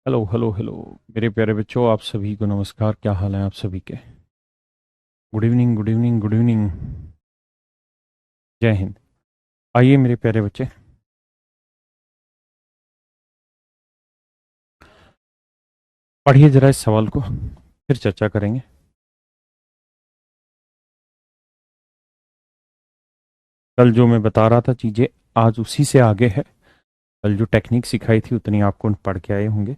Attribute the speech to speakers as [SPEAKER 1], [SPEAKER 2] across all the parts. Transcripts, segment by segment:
[SPEAKER 1] Hello hello hello. मेरे प्यारे बच्चों, आप सभी को नमस्कार। क्या हाल है आप सभी के? Good evening, good evening, good evening. जय हिंद। आइए मेरे प्यारे बच्चे, पढ़िए जरा इस सवाल को, फिर चर्चा करेंगे। कल जो मैं बता रहा था चीज़ें, आज उसी से आगे है। कल जो टेक्निक सिखाई थी उतनी आपको पढ़ के आए होंगे।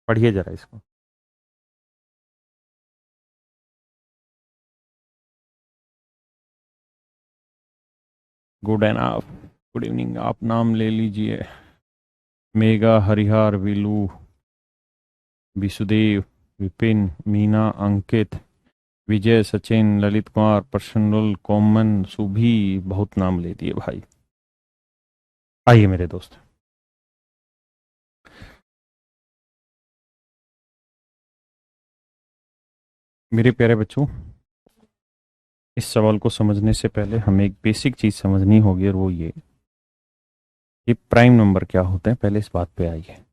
[SPEAKER 1] पढ़िए जरा इसको। गुड एंड आप, गुड इवनिंग। आप नाम ले लीजिए। मेघा, हरिहर, विलू, विसुदेव, विपिन, मीना, अंकित, विजय, सचिन, ललित कुमार, प्रसन्नुल, कोमन, सुभी। बहुत नाम ले दिए भाई। आइए मेरे दोस्त, मेरे प्यारे बच्चों, इस सवाल को समझने से पहले हमें एक बेसिक चीज समझनी होगी, और वो ये प्राइम नंबर क्या होते हैं। पहले इस बात पे आइए।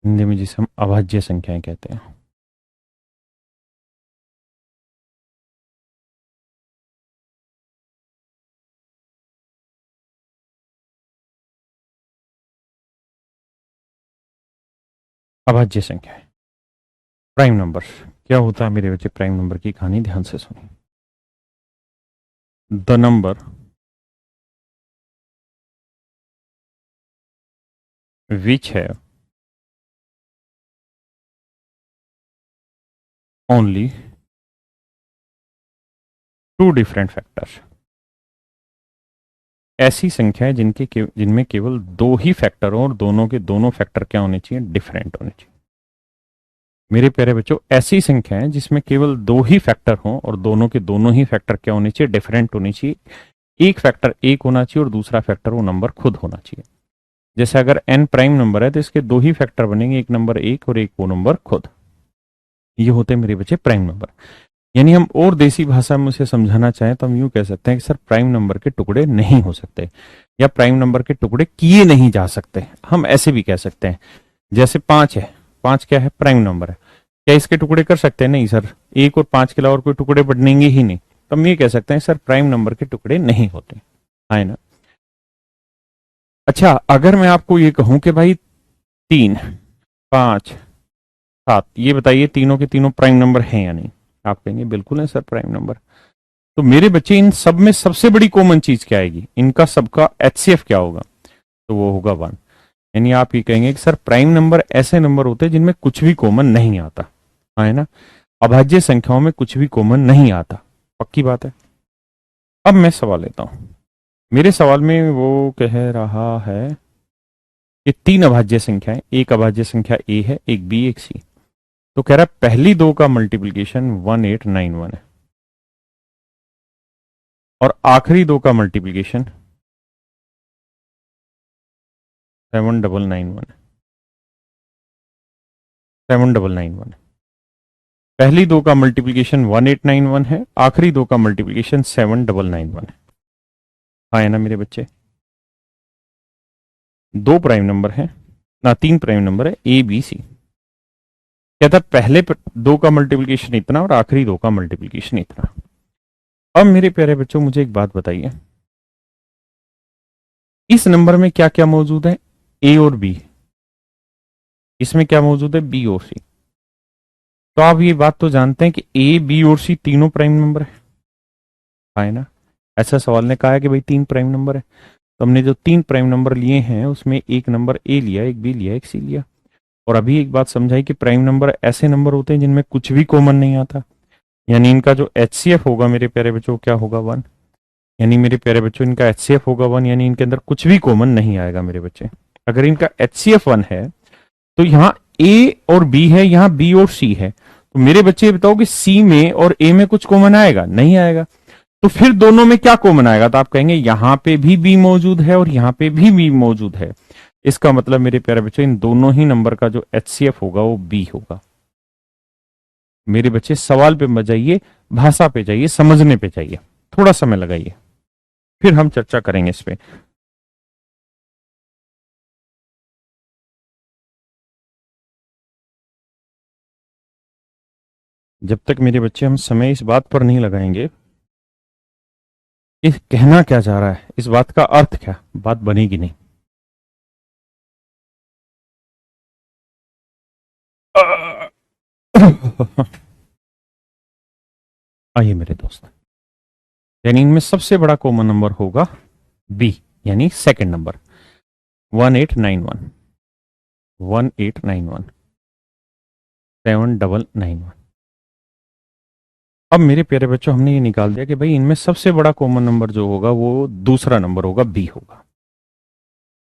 [SPEAKER 1] हिंदी में जिसे हम अभाज्य संख्याएं कहते हैं। अभाज्य संख्याएं, प्राइम नंबर क्या होता है मेरे बच्चे? प्राइम नंबर की कहानी ध्यान से सुनिए। द नंबर विच है ओनली टू डिफरेंट फैक्टर्स, ऐसी संख्याएं जिनमें केवल दो ही फैक्टर हो और दोनों के दोनों फैक्टर क्या होने चाहिए? डिफरेंट होने चाहिए। मेरे प्यारे बच्चों, ऐसी संख्याएं जिसमें केवल दो ही फैक्टर हों और दोनों के दोनों ही फैक्टर क्या होने चाहिए? डिफरेंट होने चाहिए। एक फैक्टर एक होना चाहिए और दूसरा फैक्टर वो नंबर खुद होना चाहिए। जैसे अगर n प्राइम नंबर है तो इसके दो ही फैक्टर बनेंगे, एक नंबर एक और एक वो नंबर खुद। ये होते हैं मेरे बच्चे प्राइम नंबर। यानी हम और देसी भाषा में उसे समझाना चाहें तो हम यूं कह सकते हैं कि सर प्राइम नंबर के टुकड़े नहीं हो सकते, या प्राइम नंबर के टुकड़े किए नहीं जा सकते। हम ऐसे भी कह सकते हैं। जैसे पांच है, पांच क्या है? प्राइम नंबर है। क्या इसके टुकड़े कर सकते हैं? नहीं सर, एक और पांच के अलावा और कोई टुकड़े बनेंगे ही नहीं। तो हम ये कह सकते हैं सर प्राइम नंबर के टुकड़े नहीं होते, है ना। अच्छा, अगर मैं आपको ये कहूं कि भाई तीन, पांच, सात, ये बताइए तीनों के तीनों प्राइम नंबर हैं या नहीं? आप कहेंगे बिल्कुल है सर प्राइम नंबर। तो मेरे बच्चे, इन सब में सबसे बड़ी कॉमन चीज क्या आएगी? इनका सबका एचसीएफ क्या होगा? तो वो होगा वन। यानी आप ये कहेंगे कि सर प्राइम नंबर ऐसे नंबर होते हैं जिनमें कुछ भी कॉमन नहीं आता, है ना। अभाज्य संख्याओं में कुछ भी कॉमन नहीं आता, पक्की बात है। अब मैं सवाल लेता हूं। मेरे सवाल में वो कह रहा है कि तीन अभाज्य संख्याएं, एक अभाज्य संख्या ए है, एक बी, एक सी। तो कह रहा है पहली दो का मल्टीप्लीकेशन 1891 है, और आखिरी दो का मल्टीप्लीकेशन 7991 है। 7991। पहली दो का मल्टीप्लीकेशन 1891 है, आखिरी दो का मल्टीप्लीकेशन 7991 है। हाँ है ना मेरे बच्चे। दो प्राइम नंबर है ना, तीन प्राइम नंबर है, ए बी सी। कहता है पहले दो का मल्टीप्लीकेशन इतना और आखिरी दो का मल्टीप्लीकेशन इतना। अब मेरे प्यारे बच्चों, मुझे एक बात बताइए, इस नंबर में क्या क्या मौजूद है? ए और बी। इसमें क्या मौजूद है? बी और सी। तो आप ये बात तो जानते हैं कि ए बी और सी तीनों प्राइम नंबर है ना। ऐसा सवाल ने कहा है कि भाई तीन प्राइम नंबर है। तो हमने जो तीन प्राइम नंबर लिए हैं उसमें एक नंबर ए लिया, एक बी लिया, एक सी लिया। और अभी एक बात समझाई कि प्राइम नंबर ऐसे नंबर होते हैं जिनमें कुछ भी कॉमन नहीं आता। यानी इनका जो एचसीएफ होगा मेरे प्यारे बच्चों, क्या होगा? वन। यानी मेरे प्यारे बच्चों, इनका एचसीएफ होगा वन, यानी इनके अंदर कुछ भी कॉमन नहीं आएगा मेरे बच्चे। अगर इनका एचसीएफ वन है तो यहाँ ए और बी है, यहाँ बी और सी है। तो मेरे बच्चे ये बताओ कि सी में और ए में कुछ कॉमन आएगा? नहीं आएगा। तो फिर दोनों में क्या कॉमन आएगा? तो आप कहेंगे यहां पे भी बी मौजूद है और यहां पे भी बी मौजूद है। इसका मतलब मेरे प्यारे बच्चे, इन दोनों ही नंबर का जो एचसीएफ होगा वो बी होगा। मेरे बच्चे सवाल पे मत जाइए, भाषा पे जाइए, समझने पे जाइए, थोड़ा समय लगाइए, फिर हम चर्चा करेंगे इस पे। जब तक मेरे बच्चे हम समय इस बात पर नहीं लगाएंगे कि कहना क्या चाह रहा है, इस बात का अर्थ क्या, बात बनेगी नहीं। आइए मेरे दोस्त, यानी इनमें सबसे बड़ा कॉमन नंबर होगा बी, यानी सेकंड नंबर 1891, 1891, 7991। अब मेरे प्यारे बच्चों, हमने ये निकाल दिया कि भाई इनमें सबसे बड़ा कॉमन नंबर जो होगा वो दूसरा नंबर होगा, बी होगा।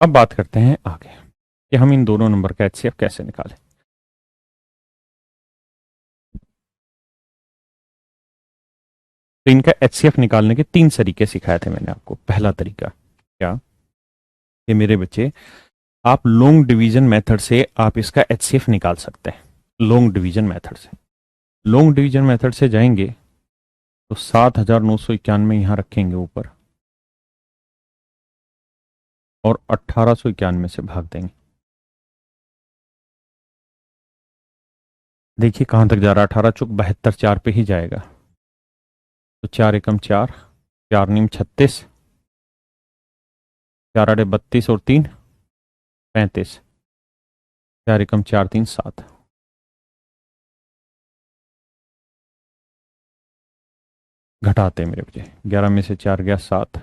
[SPEAKER 1] अब बात करते हैं आगे कि हम इन दोनों नंबर का एचसीएफ कैसे निकालें। तो इनका एचसीएफ निकालने के 3 तरीके सिखाए थे मैंने आपको। पहला तरीका क्या, कि मेरे बच्चे आप लॉन्ग डिवीजन मेथड से आप इसका एचसीएफ निकाल सकते हैं। लॉन्ग डिवीजन मेथड से, लॉन्ग डिवीजन मेथड से जाएंगे तो 7991 यहां रखेंगे ऊपर और 1891 से भाग देंगे। देखिए कहां तक जा रहा है, 18 चौक 72, 4 पे ही जाएगा। तो 4 एकम 4, 4 नीम 36, 4 आड़े 32 और 3 35, 4 एकम 4 3 7। घटाते हैं मेरे बच्चे, 11 में से 4 गया 7,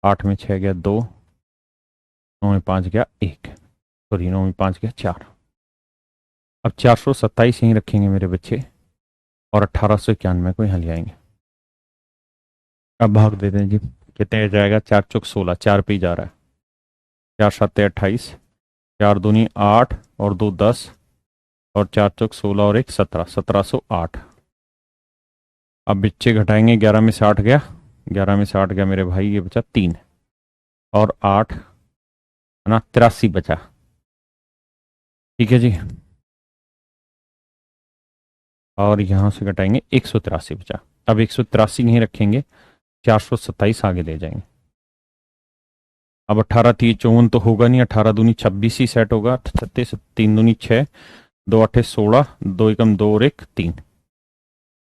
[SPEAKER 1] 8 में 6 गया 2, 9 में 5 गया 1, सॉरी 9 में 5 गया 4। अब 427 यहीं रखेंगे मेरे बच्चे और 1891 को यहां ले आएंगे। अब भाग देते हैं जी, कितने जाएगा, 4 चौक 16, 4 पे ही जा रहा है, 4 7 28, 4 दूनी 8 और 2 10 और 4 चौक 16 और 1 17, 1708। अब बच्चे घटाएंगे, 11 में से 8 गया, 11 में से 8 गया मेरे भाई, ये बचा 3 और 8 है ना, 83 बचा। ठीक है जी, और यहां से घटाएंगे 183 बचा। अब 183 नहीं रखेंगे, 427 आगे ले जाएंगे। अब 18 3 54 तो होगा नहीं, 18 दूनी 26 ही सेट होगा, 36, 3 दूनी 6, 2 8 16, 2 एकम 2 और 1 3।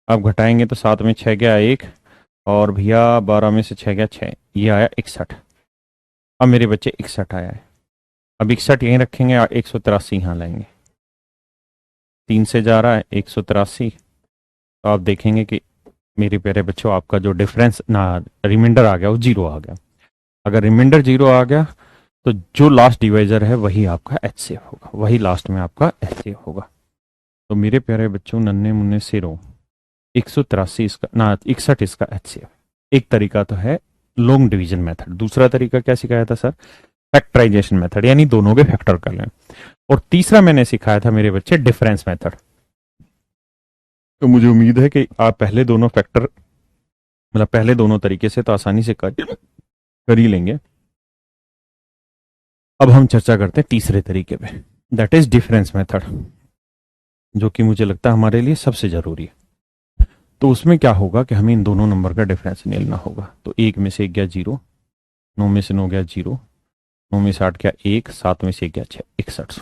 [SPEAKER 1] अब घटाएंगे तो 7 में 6 गया 1 और भैया 12 में से 6 गया 6, ये आया 61। अब मेरे बच्चे 61 आया है। अब 61 यहीं रखेंगे, 183 यहाँ लाएंगे, 3 से जा रहा है 183। तो आप देखेंगे कि मेरे प्यारे बच्चों आपका जो डिफरेंस ना रिमाइंडर आ गया वो 0 आ गया। अगर रिमाइंडर 0 आ गया तो जो लास्ट डिवाइजर है वही आपका एचसीएफ होगा, वही लास्ट में आपका एचसीएफ होगा। तो मेरे प्यारे बच्चों, नन्हे मुन्ने सिरों, 183 इसका ना 61 इसका एचसीएफ। एक तरीका तो है लॉन्ग डिवीजन मेथड, दूसरा तरीका क्या सिखाया था सर, फैक्टराइजेशन मेथड, यानी दोनों के फैक्टर कर लें। और तीसरा मैंने सिखाया था मेरे बच्चे डिफरेंस मेथड। तो मुझे उम्मीद है कि आप पहले दोनों फैक्टर, मतलब पहले दोनों तरीके से तो आसानी से कर ही लेंगे। अब हम चर्चा करते हैं तीसरे तरीके पे, दैट इज डिफरेंस मेथड, जो कि मुझे लगता है हमारे लिए सबसे जरूरी है। तो उसमें क्या होगा कि हमें इन दोनों नंबर का डिफरेंस निकालना होगा। तो 1 में से 1 गया 0, 9 में से 9 गया 0, 9 में से 8 गया 1, 7 में से 1 गया 6, 61।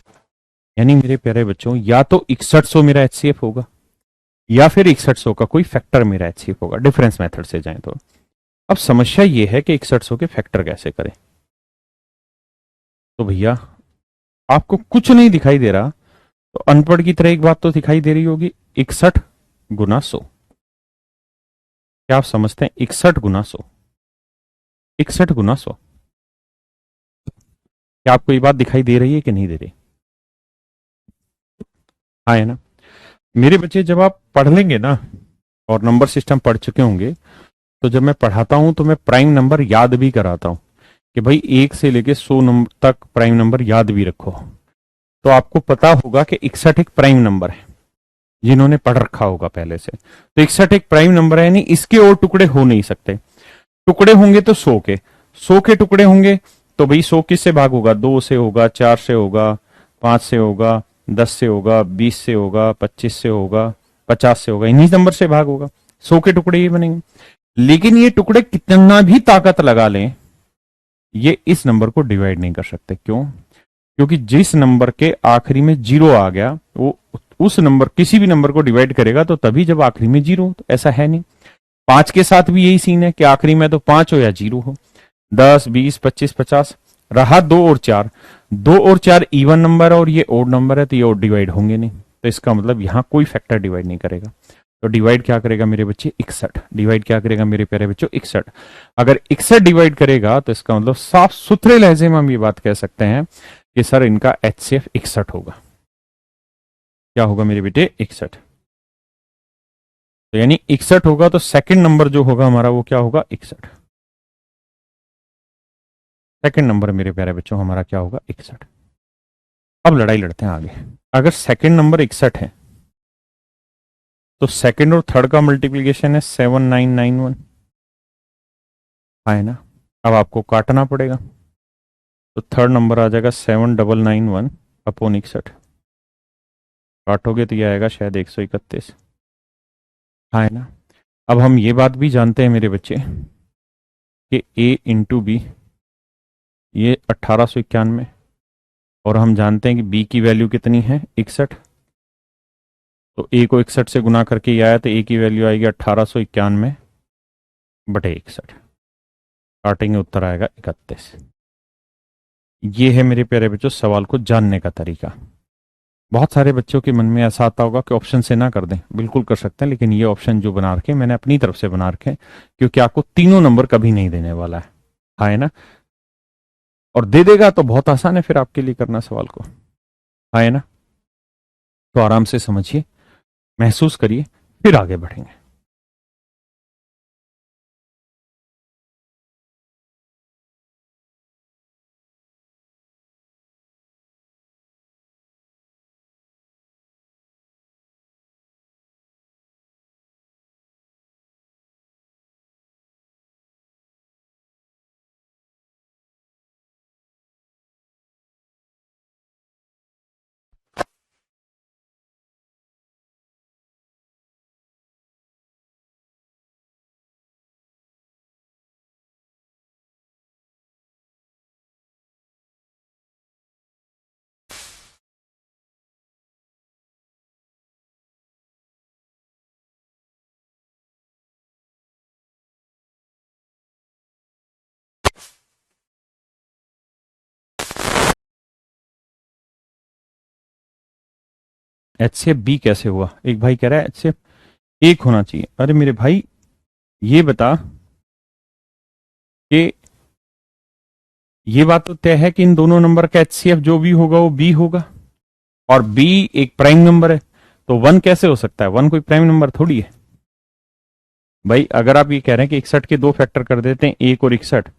[SPEAKER 1] यानी मेरे प्यारे बच्चों, या तो 6100 मेरा एचसीएफ होगा या फिर 6100 का कोई फैक्टर मेरा एचसीएफ होगा, डिफरेंस मेथड से जाएं तो। अब समस्या यह है कि 6100 के फैक्टर कैसे करें। तो भैया आपको कुछ नहीं दिखाई दे रहा तो अनपढ़ की तरह एक बात तो दिखाई दे रही होगी, 61 गुना 100। क्या आप समझते हैं, 61 गुना 100, 61 गुना 100। क्या आपको ये बात दिखाई दे रही है कि नहीं दे रही? हाँ है ना। मेरे बच्चे जब आप पढ़ लेंगे ना और नंबर सिस्टम पढ़ चुके होंगे, तो जब मैं पढ़ाता हूं तो मैं प्राइम नंबर याद भी कराता हूं कि भाई 1 से लेके 100 नंबर तक प्राइम नंबर याद भी रखो। तो आपको पता होगा कि 61 एक प्राइम नंबर है, जिन्होंने पढ़ रखा होगा पहले से। तो 61 एक प्राइम नंबर है, यानी इसके और टुकड़े हो नहीं सकते। टुकड़े होंगे तो 100 के, 100 के टुकड़े होंगे तो भाई 100 किससे भाग होगा, 2 से होगा, 4 से होगा, 5 से होगा, 10 से होगा, 20 से होगा, 25 से होगा, 50 से होगा, इन्हीं नंबर से भाग होगा। 100 के टुकड़े ये बनेंगे। लेकिन ये टुकड़े कितना भी ताकत लगा लें, ये इस नंबर को डिवाइड नहीं कर सकते। क्यों? क्योंकि जिस नंबर के आखिरी में 0 आ गया वो उस नंबर किसी भी नंबर को डिवाइड करेगा तो तभी जब आखिरी में जीरो हो, तो ऐसा है नहीं। 5 के साथ भी यही सीन है कि आखिरी में तो 5 हो या जीरो हो। 10, 20, 25, 50 रहा 2 और 4। 2 और 4 इवन नंबर है और ये ओड नंबर है, तो ये ओड डिवाइड होंगे नहीं, तो इसका मतलब यहां कोई फैक्टर डिवाइड नहीं करेगा। तो डिवाइड क्या करेगा मेरे बच्चे? 61। डिवाइड क्या करेगा मेरे प्यारे बच्चों? 61। अगर 61 डिवाइड करेगा तो इसका मतलब साफ सुथरे लहजे में हम ये बात कह सकते हैं कि सर इनका HCF 61 होगा। क्या होगा मेरे बेटे? 61। तो यानी 61 होगा, तो सेकंड नंबर जो होगा हमारा वो क्या होगा? 61। सेकंड नंबर मेरे प्यारे बच्चों हमारा क्या होगा? 61। अब लड़ाई लड़ते हैं आगे। अगर सेकंड नंबर 61 है तो सेकंड और थर्ड का मल्टीप्लीकेशन है 7991, है ना। अब आपको काटना पड़ेगा, तो थर्ड नंबर आ जाएगा 7991 अपॉन 61। काटोगे तो ये आएगा शायद 131, है ना। अब हम ये बात भी जानते हैं मेरे बच्चे कि A इंटू बी ये 1891, और हम जानते हैं कि B की वैल्यू कितनी है? 61। तो A को 61 से गुना करके ये आया, तो A की वैल्यू आएगी 1891 बटे 61। काटेंगे उत्तर आएगा 31। ये है मेरे प्यारे बच्चों सवाल को जानने का तरीका। बहुत सारे बच्चों के मन में ऐसा आता होगा कि ऑप्शन से ना कर दें, बिल्कुल कर सकते हैं, लेकिन ये ऑप्शन जो बना रखे मैंने अपनी तरफ से बना रखे, क्योंकि आपको तीनों नंबर कभी नहीं देने वाला है ना। और दे देगा तो बहुत आसान है फिर आपके लिए करना सवाल को, है ना। तो आराम से समझिए, महसूस करिए, फिर आगे बढ़ेंगे। HCF B कैसे हुआ? एक भाई कह रहा है HCF 1 होना चाहिए। अरे मेरे भाई ये बता कि ये बात तो तय है कि इन दोनों नंबर का HCF जो भी होगा वो B होगा, और B एक प्राइम नंबर है, तो 1 कैसे हो सकता है? 1 कोई प्राइम नंबर थोड़ी है भाई। अगर आप ये कह रहे हैं कि 61 के 2 फैक्टर कर देते हैं, 1 और 61,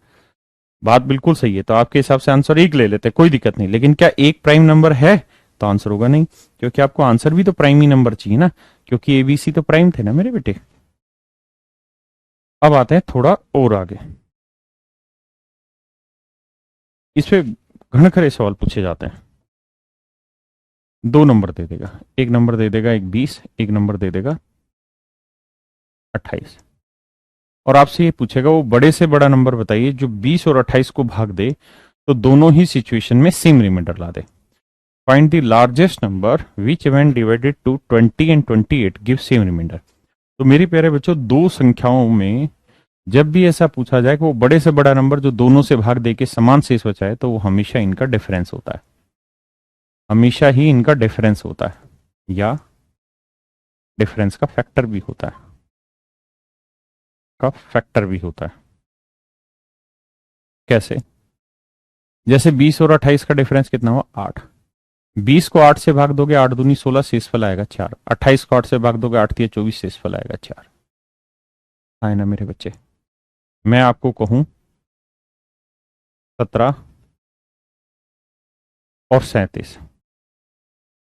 [SPEAKER 1] बात बिल्कुल सही है, तो आपके हिसाब से आंसर 1 ले लेते हैं, कोई दिक्कत नहीं। लेकिन क्या 1 प्राइम नंबर है? तो आंसर होगा नहीं, क्योंकि आपको आंसर भी तो प्राइम ही नंबर चाहिए ना, क्योंकि ABC तो प्राइम थे ना मेरे बेटे। अब आते हैं थोड़ा और आगे, इस पे घने खरे सवाल पूछे जाते हैं। 2 नंबर दे देगा, एक नंबर दे देगा एक 20, एक नंबर दे देगा 28, और आपसे ये पूछेगा वो बड़े से बड़ा नंबर बताइए जो 20 और 28 को भाग दे तो दोनों ही सिचुएशन में सेम रिमाइंडर ला दे। Find the largest number which when divided to 20 and 28 give same remainder. तो मेरे प्यारे बच्चों, दो संख्याओं में जब भी ऐसा पूछा जाए कि वो बड़े से बड़ा नंबर जो दोनों से भाग दे के समान शेष बचाए, तो वो हमेशा इनका डिफरेंस होता है, हमेशा ही इनका डिफरेंस होता है, या डिफरेंस का फैक्टर भी होता है, का फैक्टर भी होता है। कैसे? जैसे 20 और 28 का डिफरेंस कितना हुआ? 8। 20 को 8 से भाग दोगे 8 दूनी 16, शेषफल आएगा 4। 28 को 8 से भाग दोगे 8 तिया 24, शेषफल आएगा 4। है ना मेरे बच्चे। मैं आपको कहूं 17 और 37,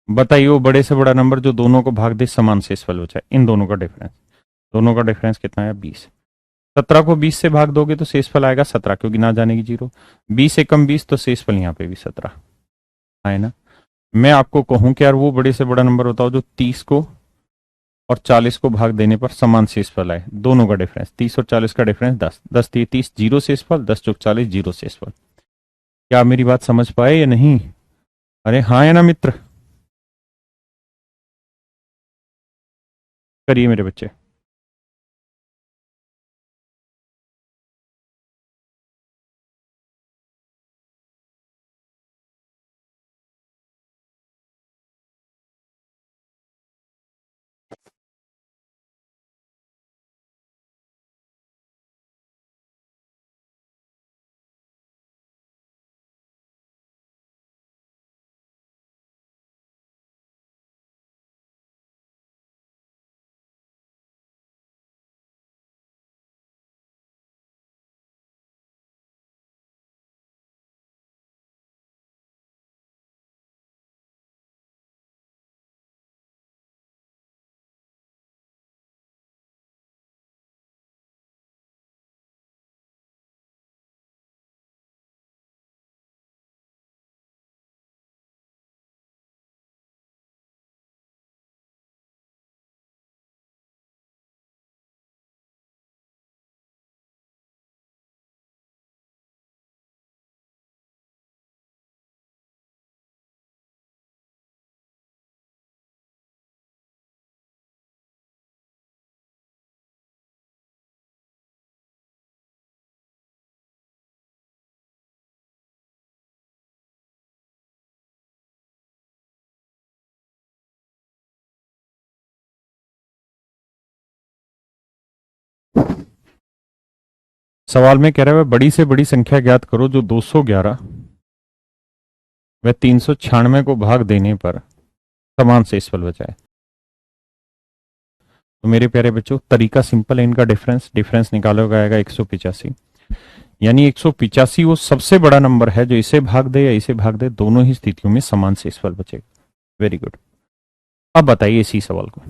[SPEAKER 1] बताइए वो बड़े से बड़ा नंबर जो दोनों को भाग दे समान शेषफल बचाए, इन दोनों का डिफरेंस। दोनों का डिफरेंस कितना है? 20। 17 को 20 से भाग दोगे तो शेषफल आएगा 17, क्योंकि ना जाने की जीरो। 20 से कम 20, तो शेषफल यहाँ पे भी 17, है ना। मैं आपको कहूं कि यार वो बड़े से बड़ा नंबर बताओ जो 30 को और 40 को भाग देने पर समान शेषफल आए, दोनों का डिफरेंस। 30 और 40 का डिफरेंस 10, 10 तीय 30, जीरो शेषफल, 10 चौक 40, जीरो शेषफल। क्या आप मेरी बात समझ पाए या नहीं? अरे हाँ या ना मित्र? करिए मेरे बच्चे। सवाल में कह रहा है वह बड़ी से बड़ी संख्या ज्ञात करो जो 211 व 396 को भाग देने पर समान शेषफल बचाए। तो मेरे प्यारे बच्चों, तरीका सिंपल है, इनका डिफरेंस निकालोगे आएगा 185। यानी 185 वो सबसे बड़ा नंबर है जो इसे भाग दे या इसे भाग दे, दोनों ही स्थितियों में समान शेषफल बचेगा। Very good. अब बताइए इसी सवाल को।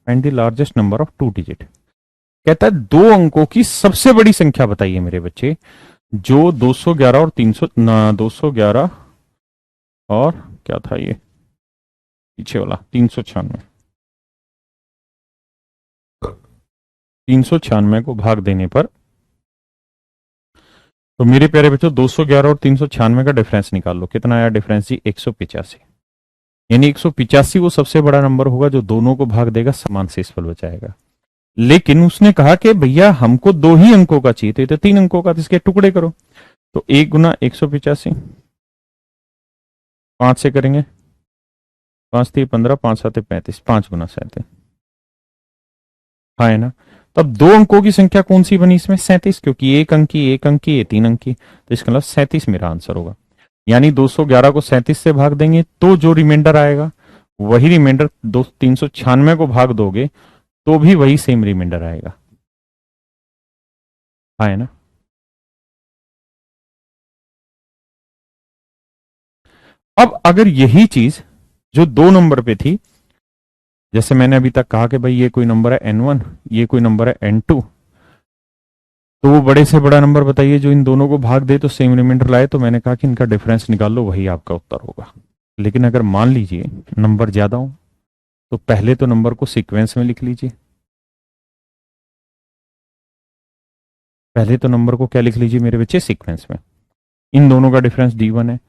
[SPEAKER 1] And the largest number of 2 digit. कहता है दो अंकों की सबसे बड़ी संख्या बताइए मेरे बच्चे, जो 211 और 211 और क्या था ये पीछे वाला 396 को भाग देने पर। तो मेरे प्यारे बच्चों 211 और 396 का डिफरेंस निकाल लो। कितना आया डिफरेंस जी? 185। यानी 185 वो सबसे बड़ा नंबर होगा जो दोनों को भाग देगा, समान शेषफल बचाएगा। लेकिन उसने कहा कि भैया हमको 2 ही अंकों का चाहिए, तो ये तो 3 अंकों का, तो इसके टुकड़े करो। तो 1 गुना 185, 5 से करेंगे, 5 3 15, 5 7 35, 5 गुना 37। हाँ है ना। तब 2 अंकों की संख्या कौन सी बनी इसमें? 37, क्योंकि 1 अंक की, 1 अंक की, ये 3 अंक की, तो इसका मतलब 37 मेरा आंसर होगा। यानी 211 को 37 से भाग देंगे तो जो रिमाइंडर आएगा वही रिमाइंडर 396 को भाग दोगे तो भी वही सेम रिमाइंडर आएगा। हाँ है ना। अब अगर यही चीज जो 2 नंबर पे थी, जैसे मैंने अभी तक कहा कि भाई ये कोई नंबर है n1, ये कोई नंबर है n2, तो वो बड़े से बड़ा नंबर बताइए जो इन दोनों को भाग दे तो सेम रिमाइंडर लाए। तो मैंने कहा कि इनका डिफरेंस निकाल लो, वही आपका उत्तर होगा। लेकिन अगर मान लीजिए नंबर ज्यादा हो तो पहले तो नंबर को सीक्वेंस में लिख लीजिए, पहले तो नंबर को क्या लिख लीजिए मेरे बच्चे, सीक्वेंस में। इन दोनों का डिफरेंस D1 है,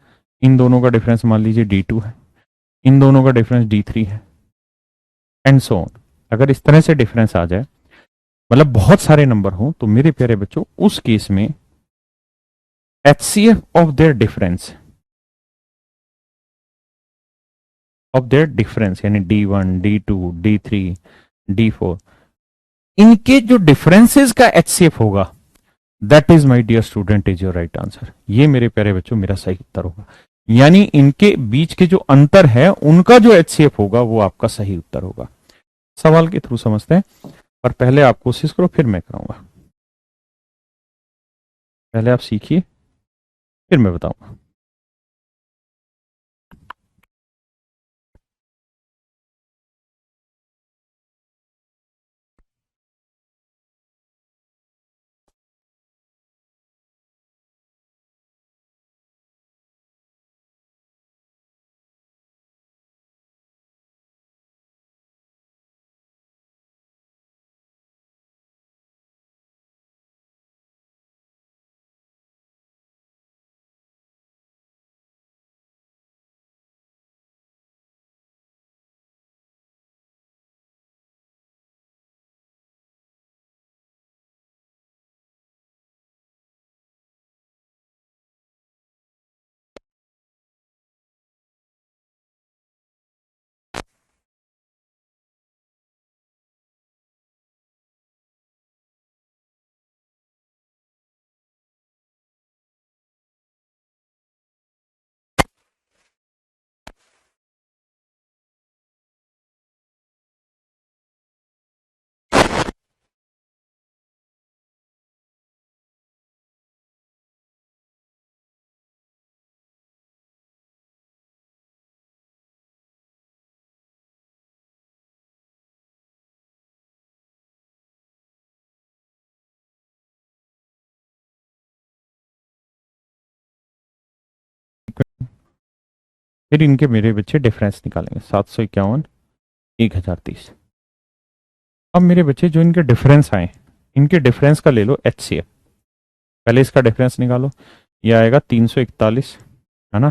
[SPEAKER 1] इन दोनों का डिफरेंस मान लीजिए D2 है, इन दोनों का डिफरेंस D3 है, एंड सो ऑन। अगर इस तरह से डिफरेंस आ जाए, मतलब बहुत सारे नंबर हो, तो मेरे प्यारे बच्चों उस केस में HCF ऑफ देयर डिफरेंस यानी D1, D2, D3, D4, इनके जो डिफरेंसेस का HCF होगा, that is my dear student is your right answer. ये मेरे प्यारे बच्चों मेरा सही उत्तर होगा। यानी इनके बीच के जो अंतर है उनका जो HCF होगा वो आपका सही उत्तर होगा। सवाल के थ्रू समझते हैं, पर पहले आप कोशिश करो फिर मैं कराऊंगा। पहले आप सीखिए फिर मैं बताऊंगा। फिर इनके मेरे बच्चे डिफरेंस निकालेंगे, 751, 1030। अब मेरे बच्चे जो इनके डिफरेंस आए, इनके डिफरेंस का ले लो HCF। पहले इसका डिफरेंस निकालो, ये आएगा 341, है ना,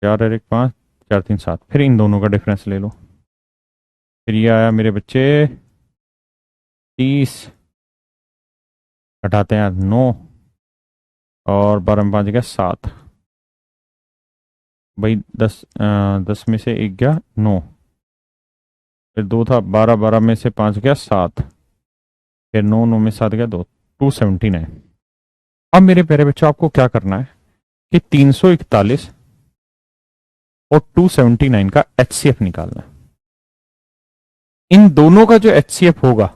[SPEAKER 1] 4 और 1 5, 4 3 7। फिर इन दोनों का डिफरेंस ले लो, फिर ये आया मेरे बच्चे 30, घटाते हैं 9, और 12 में 5 गया 7, भाई 10 में से 1 गया 9, फिर 2 था, 12, 12 में से 5 गया 7, फिर 9, 9 में 7 गया 2, 279। अब मेरे प्यारे बच्चों आपको क्या करना है कि 341 और 279 का HCF निकालना है। इन दोनों का जो HCF होगा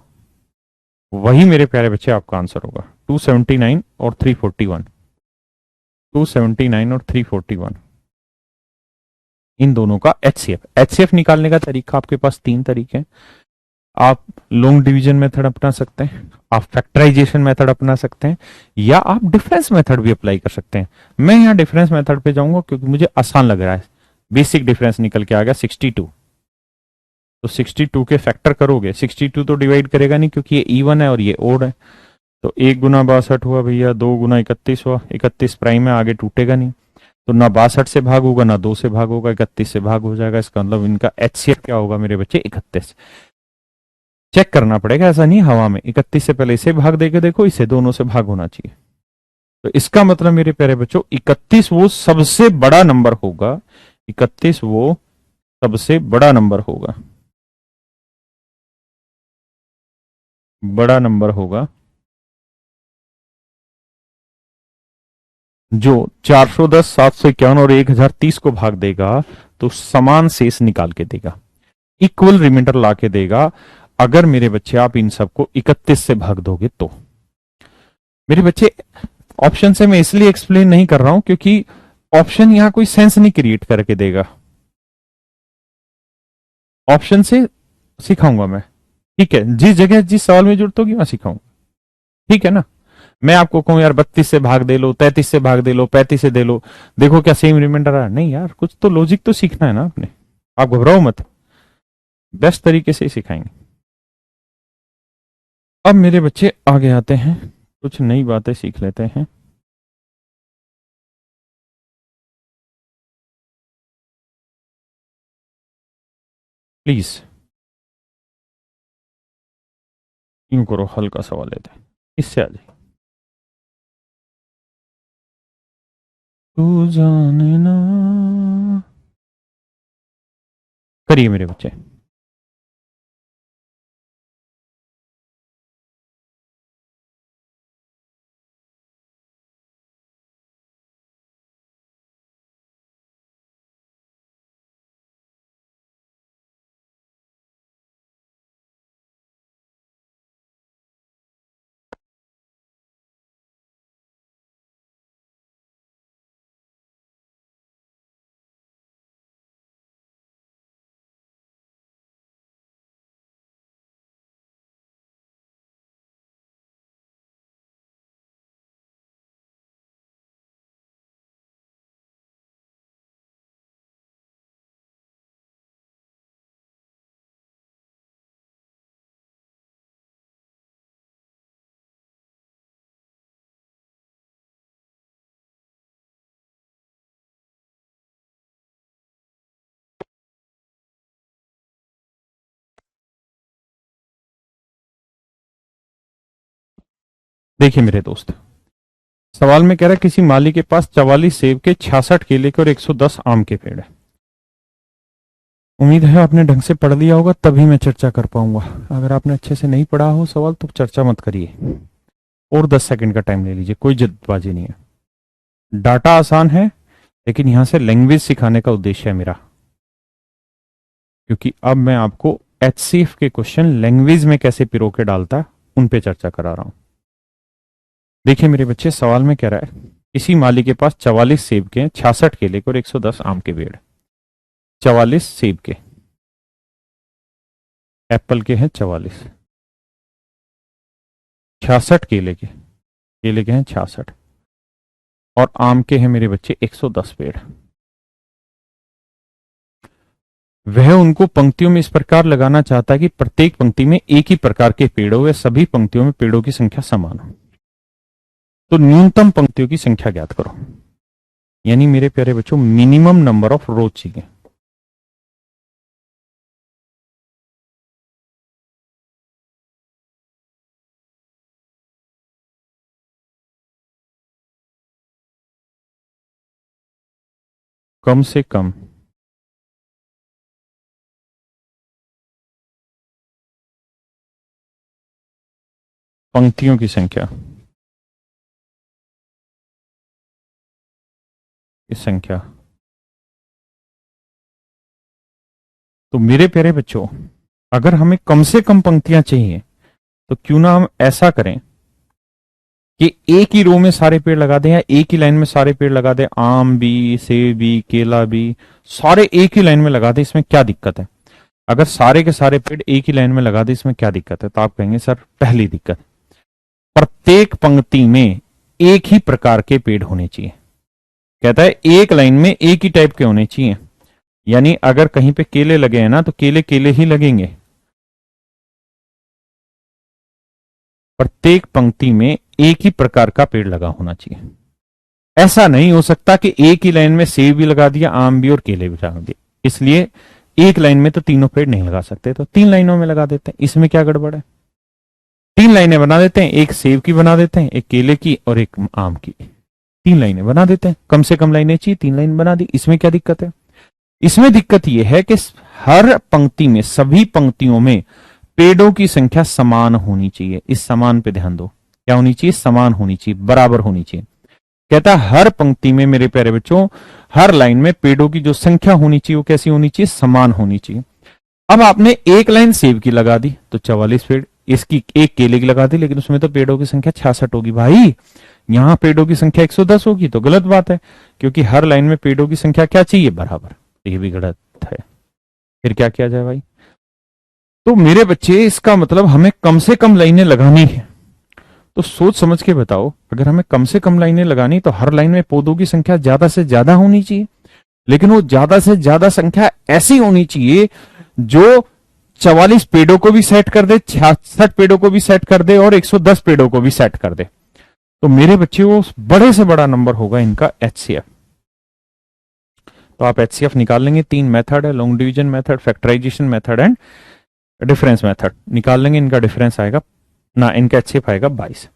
[SPEAKER 1] वही मेरे प्यारे बच्चे आपका आंसर होगा। 279 और 341, 279 और 341, इन दोनों का HCF निकालने का तरीका आपके पास 3 तरीके हैं। आप लॉन्ग डिवीजन मेथड अपना सकते हैं, आप फैक्टराइजेशन मेथड अपना सकते हैं, या आप डिफरेंस मेथड भी अप्लाई कर सकते हैं। मैं यहाँ डिफरेंस मेथड पे जाऊंगा क्योंकि मुझे आसान लग रहा है। बेसिक डिफरेंस निकल के आ गया 62, तो 62 के फैक्टर करोगे, 62 तो डिवाइड करेगा नहीं क्योंकि ये इवन है और ये ओड है, तो 1 गुना 62 हुआ भैया, 2 गुना 31 हुआ, 31 प्राइम है, आगे टूटेगा नहीं, तो ना 62 से भाग होगा ना 2 से भाग होगा, 31 से भाग हो जाएगा। इसका मतलब इनका HCF क्या होगा मेरे बच्चे, 31। चेक करना पड़ेगा, ऐसा नहीं हवा में 31 से पहले इसे भाग देके देखो, इसे दोनों से भाग होना चाहिए। तो इसका मतलब मेरे प्यारे बच्चों 31 वो सबसे बड़ा नंबर होगा, 31 वो सबसे बड़ा नंबर होगा, बड़ा नंबर होगा जो 410, 751 और 1030 को भाग देगा तो समान शेष निकाल के देगा, इक्वल रिमाइंडर ला के देगा। अगर मेरे बच्चे आप इन सबको 31 से भाग दोगे तो मेरे बच्चे ऑप्शन से मैं इसलिए एक्सप्लेन नहीं कर रहा हूं क्योंकि ऑप्शन यहां कोई सेंस नहीं क्रिएट करके देगा, ऑप्शन से सिखाऊंगा मैं, ठीक है, जिस जगह जिस सवाल में जरूरत होगी वहां सिखाऊंगा, ठीक है ना। मैं आपको कहूं यार 32 से भाग दे लो, 33 से भाग दे लो, 35 से दे लो, देखो क्या सेम रिमाइंडर आ, नहीं यार, कुछ तो लॉजिक तो सीखना है ना आपने, आप घबराओ मत, बेस्ट तरीके से सिखाएंगे। अब मेरे बच्चे आगे आते हैं, कुछ नई बातें सीख लेते हैं। प्लीज यूं करो, हल्का सवाल लेते हैं, इससे आ जाए। तू जाने ना, करिए मेरे बच्चे। देखिए मेरे दोस्त, सवाल में कह रहा है किसी माली के पास 44 सेब के, 66 केले के और 110 आम के पेड़ है। उम्मीद है आपने ढंग से पढ़ लिया होगा, तभी मैं चर्चा कर पाऊंगा। अगर आपने अच्छे से नहीं पढ़ा हो सवाल तो चर्चा मत करिए, और 10 सेकंड का टाइम ले लीजिए, कोई जल्दबाजी नहीं है। डाटा आसान है, लेकिन यहां से लैंग्वेज सिखाने का उद्देश्य है मेरा, क्योंकि अब मैं आपको एचसीएफ के क्वेश्चन लैंग्वेज में कैसे पिरो के डालता है उन पे चर्चा करा रहा हूं। देखिए मेरे बच्चे, सवाल में कह रहा है किसी माली के पास 44 सेब के, 66 केले के और 110 आम के पेड़। 44 सेब के, एप्पल के हैं 44, 66 केले के हैं 66, और आम के हैं मेरे बच्चे 110 पेड़। वह उनको पंक्तियों में इस प्रकार लगाना चाहता है कि प्रत्येक पंक्ति में एक ही प्रकार के पेड़ हो, या सभी पंक्तियों में पेड़ों की संख्या समान हो। तो न्यूनतम पंक्तियों की संख्या ज्ञात करो, यानी मेरे प्यारे बच्चों मिनिमम नंबर ऑफ रोज चाहिए। कम से कम पंक्तियों की संख्या, तो मेरे प्यारे बच्चों, अगर हमें कम से कम पंक्तियां चाहिए तो क्यों ना हम ऐसा करें कि एक ही रो में सारे पेड़ लगा दें, या एक ही लाइन में सारे पेड़ लगा दें। आम भी, सेब भी, केला भी, सारे एक ही लाइन में लगा दें। इसमें क्या दिक्कत है? अगर सारे के सारे पेड़ एक ही लाइन में लगा दें, इसमें क्या दिक्कत है? तो आप कहेंगे सर पहली दिक्कत, प्रत्येक पंक्ति में एक ही प्रकार के पेड़ होने चाहिए। कहता है एक लाइन में एक ही टाइप के होने चाहिए, यानी अगर कहीं पे केले लगे हैं ना, तो केले केले ही लगेंगे। प्रत्येक पंक्ति में एक ही प्रकार का पेड़ लगा होना चाहिए। ऐसा नहीं हो सकता कि एक ही लाइन में सेब भी लगा दिया, आम भी और केले भी लगा दिए। इसलिए एक लाइन में तो तीनों पेड़ नहीं लगा सकते, तो 3 लाइनों में लगा देते हैं। इसमें क्या गड़बड़ है? 3 लाइनें बना देते हैं, एक सेब की बना देते हैं, एक केले की और एक आम की। 3 लाइनें बना देते हैं। कम से कम लाइनें चाहिए, 3 लाइन बना दी। इसमें क्या दिक्कत है? इसमें दिक्कत यह है कि हर पंक्ति में, सभी पंक्तियों में पेड़ों की संख्या समान होनी चाहिए। इस समान पे ध्यान दो, क्या होनी चाहिए? समान होनी चाहिए, बराबर होनी चाहिए। कहता है हर पंक्ति में मेरे प्यारे बच्चों, हर लाइन में पेड़ों की जो संख्या होनी चाहिए वो कैसी होनी चाहिए? समान होनी चाहिए। अब आपने एक लाइन सेब की लगा दी तो 44 पेड़, इसकी एक केले की लगा दी, लेकिन उसमें तो पेड़ों की संख्या 66 होगी। भाई यहां पेड़ों की संख्या 110 होगी, तो गलत बात है, क्योंकि हर लाइन में पेड़ों की संख्या क्या चाहिए? बराबर। ये भी गलत है। फिर क्या किया जाए भाई? तो मेरे बच्चे, इसका मतलब हमें कम से कम लाइनें लगानी है। तो सोच समझ के बताओ, अगर हमें कम से कम लाइनें लगानी तो हर लाइन में पौधों की संख्या ज्यादा से ज्यादा होनी चाहिए, लेकिन वो ज्यादा से ज्यादा संख्या ऐसी होनी चाहिए जो 44 पेड़ों को भी सेट कर दे, 66 पेड़ों को भी सेट कर दे और 110 पेड़ों को भी सेट कर दे। तो मेरे बच्चे को बड़े से बड़ा नंबर होगा इनका HCF। तो आप HCF निकाल लेंगे। 3 मेथड है, long division method, factorisation method and difference method. निकाल लेंगे, इनका डिफरेंस आएगा ना, इनका HCF आएगा 22।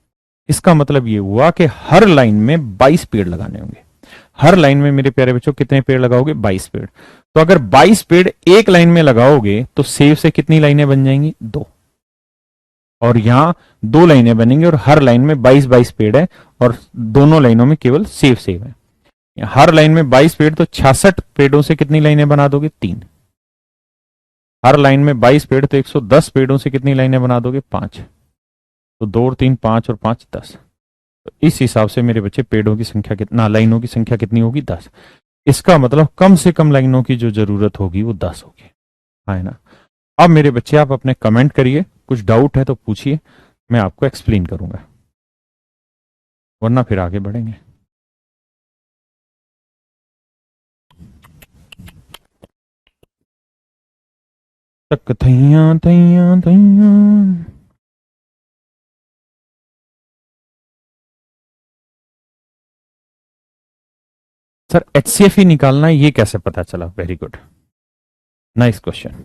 [SPEAKER 1] इसका मतलब ये हुआ कि हर लाइन में 22 पेड़ लगाने होंगे। हर लाइन में मेरे प्यारे बच्चों कितने पेड़ लगाओगे? 22 पेड़। तो अगर 22 पेड़ एक लाइन में लगाओगे तो सेव से कितनी लाइनें बन जाएंगी? 2। और यहां 2 लाइनें बनेंगी और हर लाइन में 22-22 पेड़ है और दोनों लाइनों में केवल सेव सेव है। हर लाइन में 22 पेड़, तो 66 पेड़ों से कितनी लाइनें बना दोगे? 3। हर लाइन में 22 पेड़, तो 110 पेड़ों से कितनी लाइनें बना दोगे? 5। तो 2 और 3 5 और 5 10। तो इस हिसाब से मेरे बच्चे पेड़ों की संख्या कितना, लाइनों की संख्या कितनी होगी? 10। इसका मतलब कम से कम लाइनों की जो जरूरत होगी वो 10 होगी। है ना? अब मेरे बच्चे आप अपने कमेंट करिए, कुछ डाउट है तो पूछिए, मैं आपको एक्सप्लेन करूंगा, वरना फिर आगे बढ़ेंगे। तक थैया थैया थैया। सर HCF ही निकालना है, ये कैसे पता चला? Very good, nice question.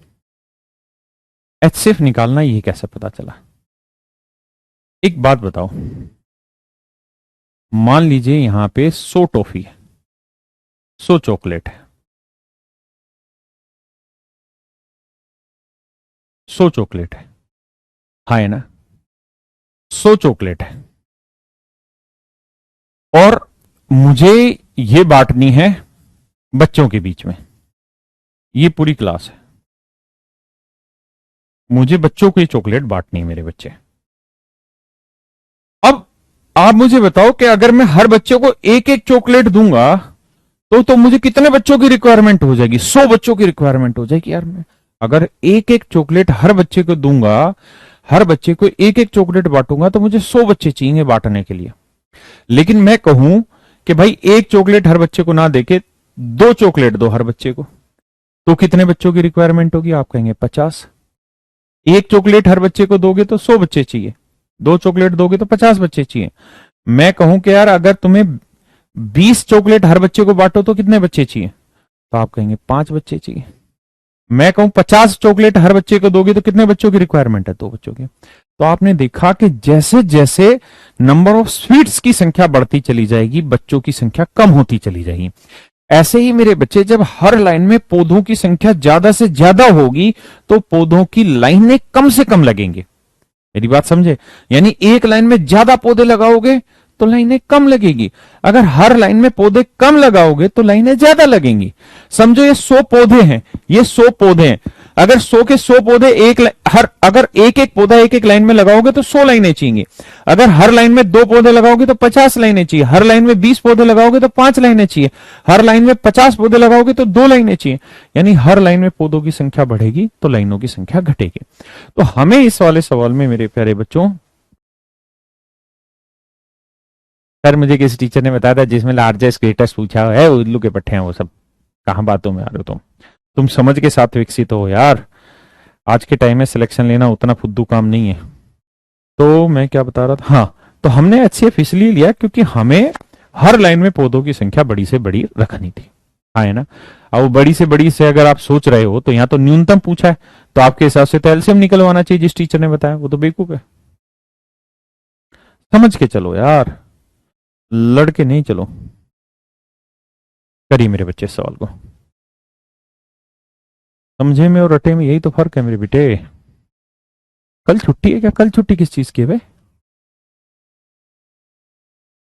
[SPEAKER 1] HCF निकालना ये कैसे पता चला? एक बात बताओ, मान लीजिए यहां पे 100 टॉफी है, 100 चॉकलेट है, 100 चॉकलेट है ना? 100 चॉकलेट है और मुझे ये बांटनी है बच्चों के बीच में। ये पूरी क्लास है, मुझे बच्चों को ये चॉकलेट बांटनी है, मेरे बच्चे। अब आप मुझे बताओ कि अगर मैं हर बच्चे को एक एक चॉकलेट दूंगा तो मुझे कितने बच्चों की रिक्वायरमेंट हो जाएगी? 100 बच्चों की रिक्वायरमेंट हो जाएगी यार। मैं अगर एक एक चॉकलेट हर बच्चे को दूंगा, हर बच्चे को एक एक चॉकलेट बांटूंगा, तो मुझे 100 बच्चे चाहिए बांटने के लिए। लेकिन मैं कहूं कि भाई एक चॉकलेट हर बच्चे को ना देके 2 चॉकलेट दो हर बच्चे को, तो कितने बच्चों की रिक्वायरमेंट होगी? आप कहेंगे 50। एक चॉकलेट हर बच्चे को दोगे तो 100 बच्चे चाहिए, 2 चॉकलेट दोगे तो 50 बच्चे चाहिए। मैं कहूं कि यार अगर तुम्हें 20 चॉकलेट हर बच्चे को बांटो तो कितने बच्चे चाहिए? तो आप कहेंगे 5 बच्चे चाहिए। मैं कहूं 50 चॉकलेट हर बच्चे को दोगे तो कितने बच्चों की रिक्वायरमेंट है? 2 बच्चों की। तो आपने देखा कि जैसे जैसे नंबर ऑफ स्वीट्स की संख्या बढ़ती चली जाएगी, बच्चों की संख्या कम होती चली जाएगी। ऐसे ही मेरे बच्चे, जब हर लाइन में पौधों की संख्या ज्यादा से ज्यादा होगी तो पौधों की लाइनें कम से कम लगेंगे। मेरी बात समझे? यानी एक लाइन में ज्यादा पौधे लगाओगे तो लाइनें कम लगेगी, अगर हर लाइन में पौधे कम लगाओगे तो लाइनें ज्यादा लगेंगी। समझो ये 100 पौधे हैं, ये 100 पौधे हैं। अगर 100 के 100 पौधे अगर एक एक पौधा एक एक लाइन में लगाओगे तो 100 लाइनें चाहिए। अगर हर लाइन में 2 पौधे लगाओगे तो 50 लाइनें चाहिए। हर लाइन में 20 पौधे लगाओगे तो 5 लाइनें चाहिए। हर लाइन में 50 पौधे लगाओगे तो 2 लाइनें चाहिए। यानी हर लाइन में पौधों की संख्या बढ़ेगी तो लाइनों की संख्या घटेगी। तो हमें इस वाले सवाल में मेरे प्यारे बच्चों, सर मुझे किसी टीचर ने बताया था जिसमें लार्जेस्ट ग्रेटेस्ट पूछा है, उल्लू के पट्टे हैं वो सब, कहां बातों में आ रहे हो तुम समझ के साथ विकसित हो यार। आज के टाइम में सिलेक्शन लेना उतना फुद्दू काम नहीं है। तो मैं क्या बता रहा था, हाँ, तो हमने HCF इसलिए लिया क्योंकि हमें हर लाइन में पौधों की संख्या बड़ी से बड़ी रखनी थी। हाँ है ना? अब बड़ी से बड़ी से अगर आप सोच रहे हो तो यहाँ तो न्यूनतम पूछा है, तो आपके हिसाब से तो एलसीएम निकलवाना चाहिए जिस टीचर ने बताया, वो तो बेवकूफ है। समझ के चलो यार, लड़के नहीं चलो। करिए मेरे बच्चे इस सवाल को। समझे में और रटे में यही तो फर्क है मेरे बेटे। कल छुट्टी है क्या? कल छुट्टी किस चीज की है भाई?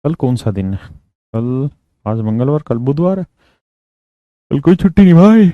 [SPEAKER 1] कल कौन सा दिन है? कल, आज मंगलवार, कल बुधवार है, कल कोई छुट्टी नहीं भाई।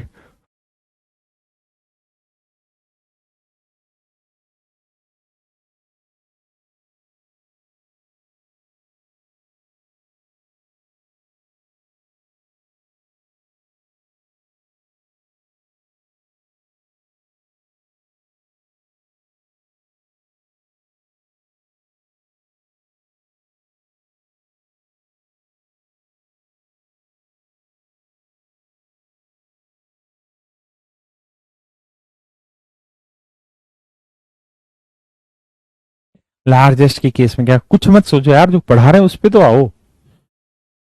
[SPEAKER 1] लार्जेस्ट के केस में क्या, कुछ मत सोचो यार, जो पढ़ा रहे हैं उस पे तो आओ।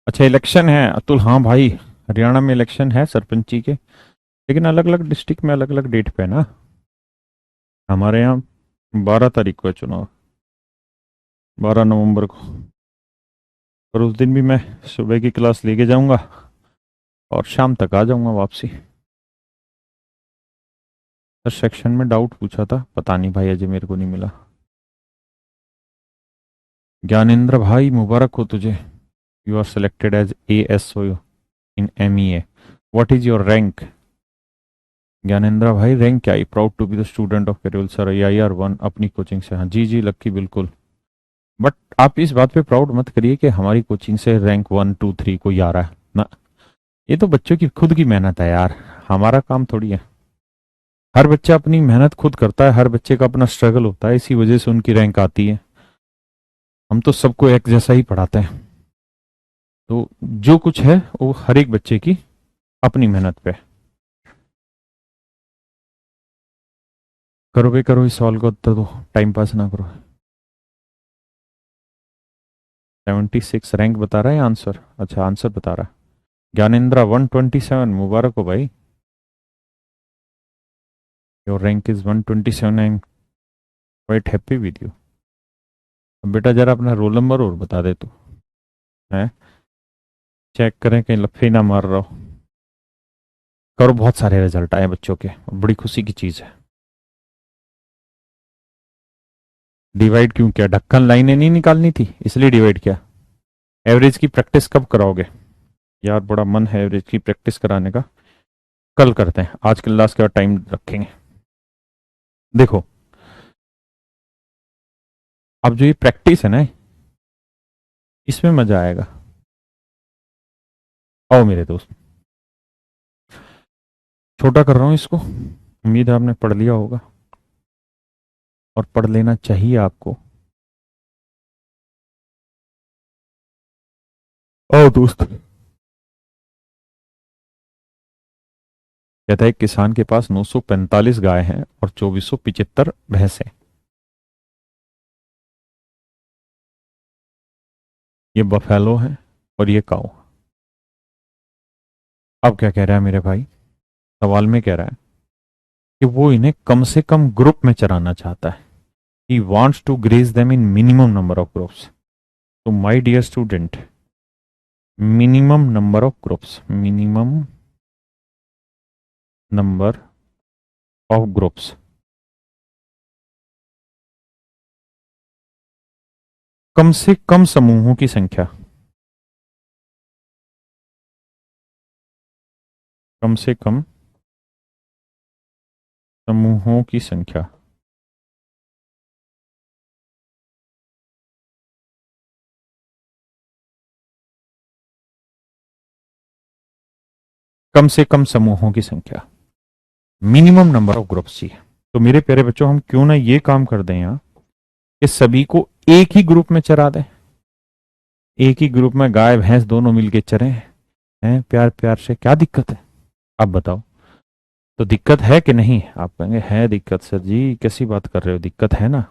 [SPEAKER 1] अच्छा इलेक्शन है अतुल, हाँ भाई हरियाणा में इलेक्शन है सरपंची के, लेकिन अलग अलग डिस्ट्रिक्ट में अलग अलग डेट पे है ना। हमारे यहाँ 12 तारीख को है चुनाव, 12 नवंबर को। और उस दिन भी मैं सुबह की क्लास लेके जाऊंगा और शाम तक आ जाऊंगा वापसी। हर सेक्शन में डाउट पूछा था, पता नहीं भाई अजय मेरे को नहीं मिला। ज्ञानेंद्र भाई मुबारक हो तुझे, you are selected as ASO in MEA, what is your rank? Gyanendra भाई रैंक क्या आई? Proud to be the student of Kerala sir, AIR 1 अपनी कोचिंग से। हाँ जी जी लक्की बिल्कुल, बट आप इस बात पे प्राउड मत करिए कि हमारी कोचिंग से रैंक 1 2 3 कोई आ रहा है ना। ये तो बच्चों की खुद की मेहनत है यार, हमारा काम थोड़ी है। हर बच्चा अपनी मेहनत खुद करता है, हर बच्चे का अपना स्ट्रगल होता है, इसी वजह से उनकी रैंक आती है। हम तो सबको एक जैसा ही पढ़ाते हैं, तो जो कुछ है वो हर एक बच्चे की अपनी मेहनत पे। करो भाई करो, इस सवाल का उत्तर दो, टाइम पास ना करो। 76 रैंक बता रहा है आंसर, अच्छा आंसर बता रहा है। ज्ञानेंद्रा 127, मुबारक हो भाई, your rank is 127, I am quite happy with you. अब बेटा जरा अपना रोल नंबर और बता दे तू, है चेक करें कहीं लफे ना मार रहा हो। करो, बहुत सारे रिजल्ट आए बच्चों के, बड़ी खुशी की चीज है। डिवाइड क्यों किया? ढक्कन लाइनें नहीं निकालनी थी इसलिए डिवाइड किया। एवरेज की प्रैक्टिस कब कराओगे? यार बड़ा मन है एवरेज की प्रैक्टिस कराने का, कल करते हैं, आज क्लास के बाद टाइम रखेंगे। देखो अब जो ये प्रैक्टिस है ना, इसमें मजा आएगा। आओ मेरे दोस्त, छोटा कर रहा हूं इसको, उम्मीद है आपने पढ़ लिया होगा और पढ़ लेना चाहिए आपको। आओ दोस्त, कहता है एक किसान के पास 945 गाय हैं और 2475 भैंस हैं। ये बफेलो है और ये काऊ। अब क्या कह रहा है मेरे भाई, सवाल में कह रहा है कि वो इन्हें कम से कम ग्रुप में चराना चाहता है। He wants to graze them in minimum number of groups. तो my dear student, minimum number of groups, minimum number of groups, कम से कम समूहों की संख्या, कम से कम समूहों की संख्या। कम से कम समूहों की संख्या, मिनिमम नंबर ऑफ ग्रुप्स चाहिए। तो मेरे प्यारे बच्चों, हम क्यों ना ये काम कर दें यहां कि सभी को एक ही ग्रुप में चरा दें। एक ही ग्रुप में गाय भैंस दोनों मिलके चरे हैं प्यार प्यार से, क्या दिक्कत है? आप बताओ, तो दिक्कत है कि नहीं? आप कहेंगे है दिक्कत सर जी, कैसी बात कर रहे हो, दिक्कत है ना।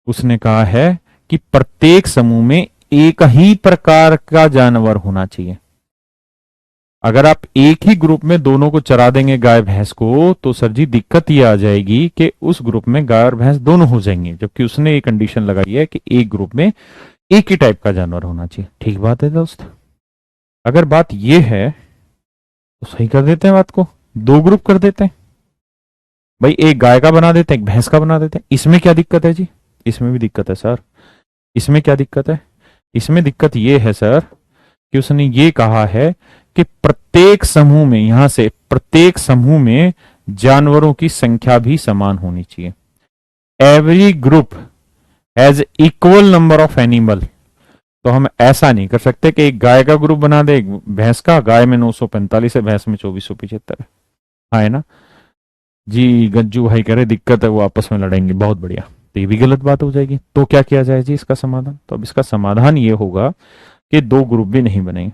[SPEAKER 1] उसने कहा है कि प्रत्येक समूह में एक ही प्रकार का जानवर होना चाहिए। अगर आप एक ही ग्रुप में दोनों को चरा देंगे गाय भैंस को, तो सर जी दिक्कत ये आ जाएगी कि उस ग्रुप में गाय और भैंस दोनों हो जाएंगे, जबकि उसने ये कंडीशन लगाई है कि एक ग्रुप में एक ही टाइप का जानवर होना चाहिए। ठीक बात है दोस्त, अगर बात ये है तो सही कर देते हैं बात को, दो ग्रुप कर देते हैं भाई, एक गाय का बना देते हैं, एक भैंस का बना देते हैं। इसमें क्या दिक्कत है जी? इसमें भी दिक्कत है सर। इसमें क्या दिक्कत है? इसमें दिक्कत ये है सर कि उसने ये कहा है कि प्रत्येक समूह में, यहां से प्रत्येक समूह में जानवरों की संख्या भी समान होनी चाहिए। Every group has equal number of animal. तो हम ऐसा नहीं कर सकते कि एक गाय का ग्रुप बना दे, एक भैंस का, गाय में 945 है, भैंस में 2475 है। हाँ है ना जी। गज्जू भाई कह रहे दिक्कत है, वो आपस में लड़ेंगे, बहुत बढ़िया। तो ये भी गलत बात हो जाएगी। तो क्या किया जाए जी इसका समाधान? तो अब इसका समाधान ये होगा कि दो ग्रुप भी नहीं बनेंगे।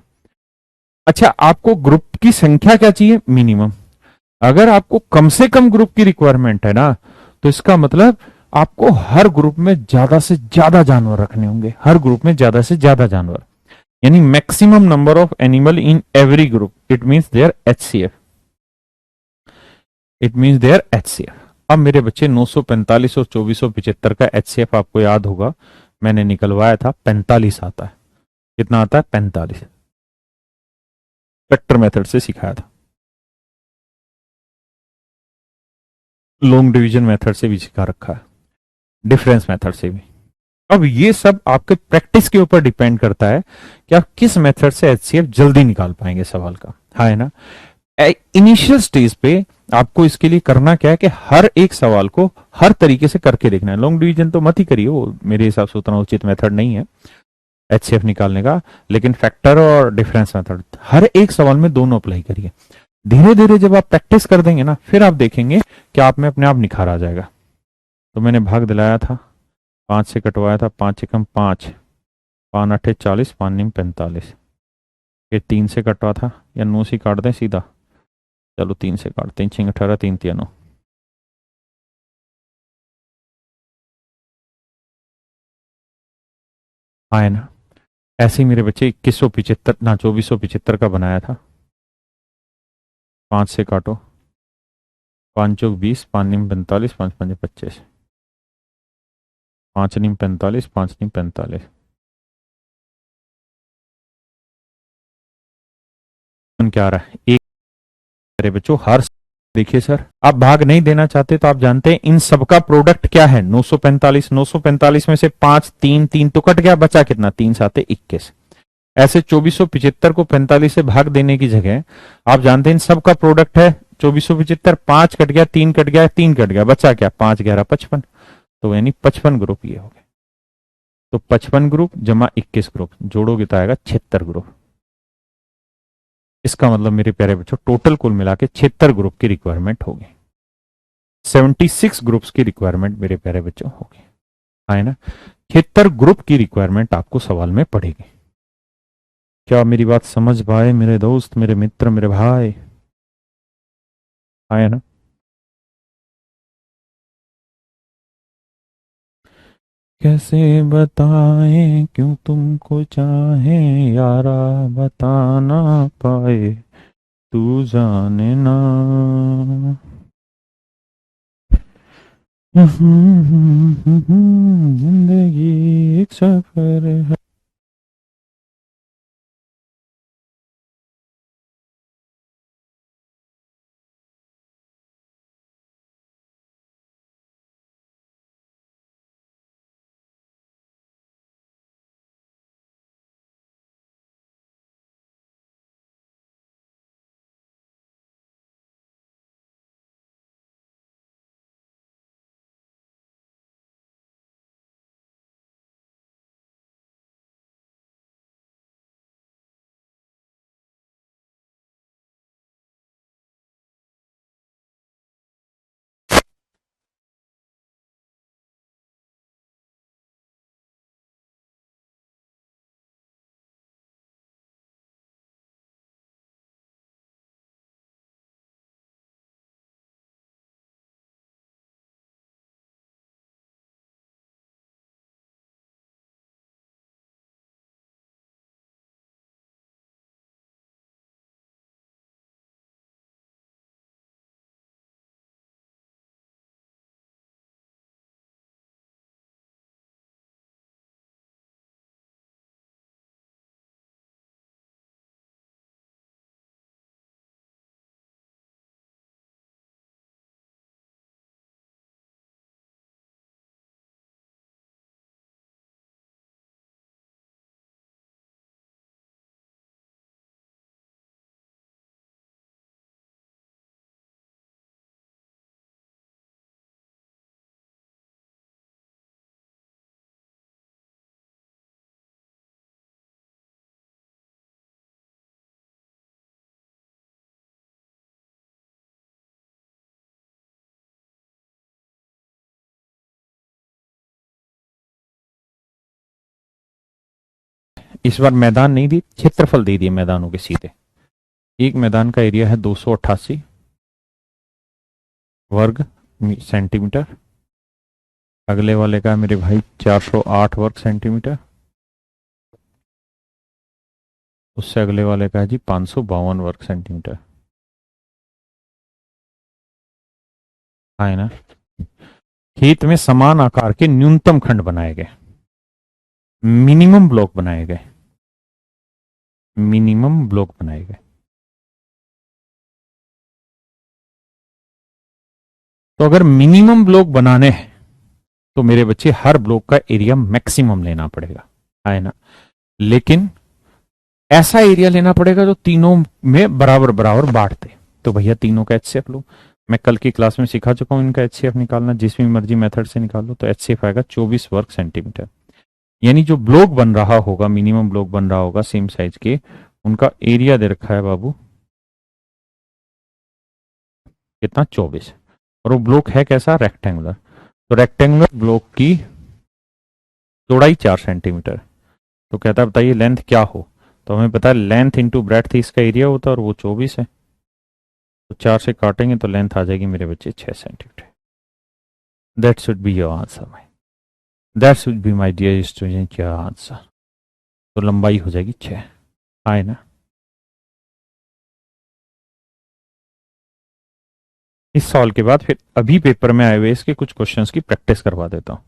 [SPEAKER 1] अच्छा, आपको ग्रुप की संख्या क्या चाहिए? मिनिमम। अगर आपको कम से कम ग्रुप की रिक्वायरमेंट है ना, तो इसका मतलब आपको हर ग्रुप में ज्यादा से ज्यादा जानवर रखने होंगे, हर ग्रुप में ज्यादा से ज्यादा जानवर, यानी maximum number of animal in every group, it means their HCF, it means their HCF. अब मेरे बच्चे 945 और 2475 का एचसीएफ आपको याद होगा, मैंने निकलवाया था, 45 आता है। कितना आता है? 45। वेक्टर मेथड से सिखाया था, लॉन्ग डिवीजन मेथड से भी सिखा रखा है, डिफरेंस मेथड से भी। अब ये सब आपके प्रैक्टिस के ऊपर डिपेंड करता है कि आप किस मेथड से एचसीएफ जल्दी निकाल पाएंगे सवाल का, है ना। इनिशियल स्टेज पे आपको इसके लिए करना क्या है कि हर एक सवाल को हर तरीके से करके देखना है। लॉन्ग डिवीजन तो मत ही करिए, वो मेरे हिसाब से उतना उचित मेथड नहीं है एचसीएफ निकालने का, लेकिन फैक्टर और डिफरेंस मेथड हर एक सवाल में दोनों अप्लाई करिए। धीरे धीरे जब आप प्रैक्टिस कर देंगे ना, फिर आप देखेंगे कि आप में अपने आप निखार आ जाएगा। तो मैंने भाग दिलाया था, 5 से कटवाया था, 5 एकम 5, 5 8 40, 5 निम 45, ये 3 से कटवा था, या 9 से काट दें सीधा, चलो 3 से काटते हैं, 6 18, 3 3 9। हाँ है ना। ऐसे ही मेरे बच्चे 2175 ना 2475 का बनाया था। 5 से काटो, 5 चौक 20, 5 निम 45, 5 5 25, 5 निम 45, 5 निम 45। क्या आ रहा है? एक। मेरे बच्चों हर, देखिए सर, आप भाग नहीं देना चाहते तो आप जानते हैं इन सबका प्रोडक्ट क्या है? 945। 945 में से 5 3 3 तो कट गया, बचा कितना? 3 7 21। ऐसे 2475 को 45 से भाग देने की जगह आप जानते हैं इन सब का प्रोडक्ट है 2475। 5 कट गया, 3 कट गया, 3 कट गया, बचा क्या? 5 11 55। तो यानी 55 ग्रुप ये हो गए। तो 55 ग्रुप जमा 21 ग्रुप जोड़ोगे तो आएगा 76 ग्रुप। इसका मतलब मेरे प्यारे बच्चों टोटल कुल मिला के 76 ग्रुप की रिक्वायरमेंट होगी, 76 ग्रुप्स की रिक्वायरमेंट मेरे प्यारे बच्चों होगी, है ना। 76 ग्रुप की रिक्वायरमेंट आपको सवाल में पड़ेगी। क्या मेरी बात समझ पाए मेरे दोस्त, मेरे मित्र, मेरे भाई? है ना। कैसे बताएं क्यों तुमको चाहे यारा, बता ना पाए तू जाने ना। जिंदगी एक सफर है। इस बार मैदान नहीं दी, क्षेत्रफल दे दिए मैदानों के सीधे। एक मैदान का एरिया है 288 वर्ग सेंटीमीटर, अगले वाले का मेरे भाई 408 वर्ग सेंटीमीटर। उससे अगले वाले का है जी 552 वर्ग सेंटीमीटर। है ना। खेत में समान आकार के न्यूनतम खंड बनाए गए, मिनिमम ब्लॉक बनाए गए, मिनिमम ब्लॉक बनाए गए। तो अगर मिनिमम ब्लॉक बनाने हैं तो मेरे बच्चे हर ब्लॉक का एरिया मैक्सिमम लेना पड़ेगा, है ना। लेकिन ऐसा एरिया लेना पड़ेगा जो तीनों में बराबर बराबर बांटते। तो भैया तीनों का एचसीएफ लो। मैं कल की क्लास में सिखा चुका हूं इनका एचसीएफ निकालना, जिस भी मर्जी मेथड से निकाल लो। तो एचसीएफ आएगा 24 वर्ग सेंटीमीटर। यानी जो ब्लॉक बन रहा होगा, मिनिमम ब्लॉक बन रहा होगा सेम साइज के, उनका एरिया दे रखा है बाबू कितना, 24। और वो ब्लॉक है कैसा, रेक्टेंगुलर। तो रेक्टेंगुलर ब्लॉक की चौड़ाई 4 सेंटीमीटर। तो कहता है बताइए लेंथ क्या हो। तो हमें पता है लेंथ इंटू ब्रेड्थ इसका एरिया होता है, और वो 24 है। तो 4 से काटेंगे तो लेंथ आ जाएगी मेरे बच्चे 6 centimetre. That should be your answer my, that should be my dear student your answer. तो लंबाई हो जाएगी 6, आए ना। इस सवाल के बाद फिर अभी पेपर में आए हुए इसके कुछ क्वेश्चंस की प्रैक्टिस करवा देता हूं।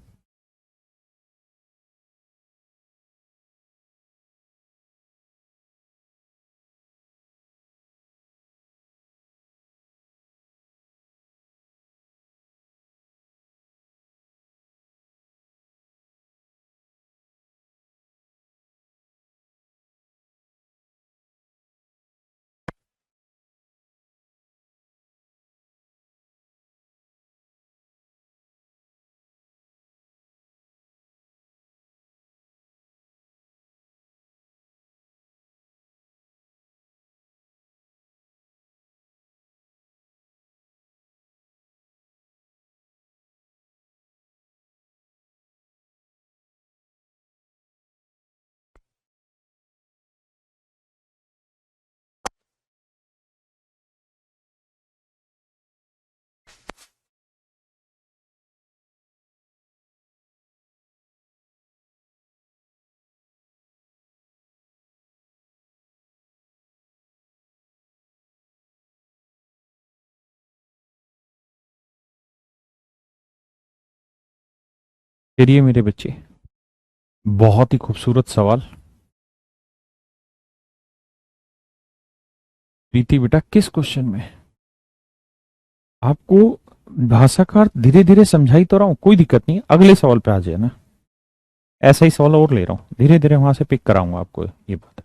[SPEAKER 1] चलिए मेरे बच्चे, बहुत ही खूबसूरत सवाल। प्रीति बेटा किस क्वेश्चन में आपको भाषा का अर्थ धीरे धीरे समझाई तो रहा हूं, कोई दिक्कत नहीं, अगले सवाल पे आ जाए ना। ऐसा ही सवाल और ले रहा हूं, धीरे धीरे वहां से पिक कराऊंगा आपको ये बात।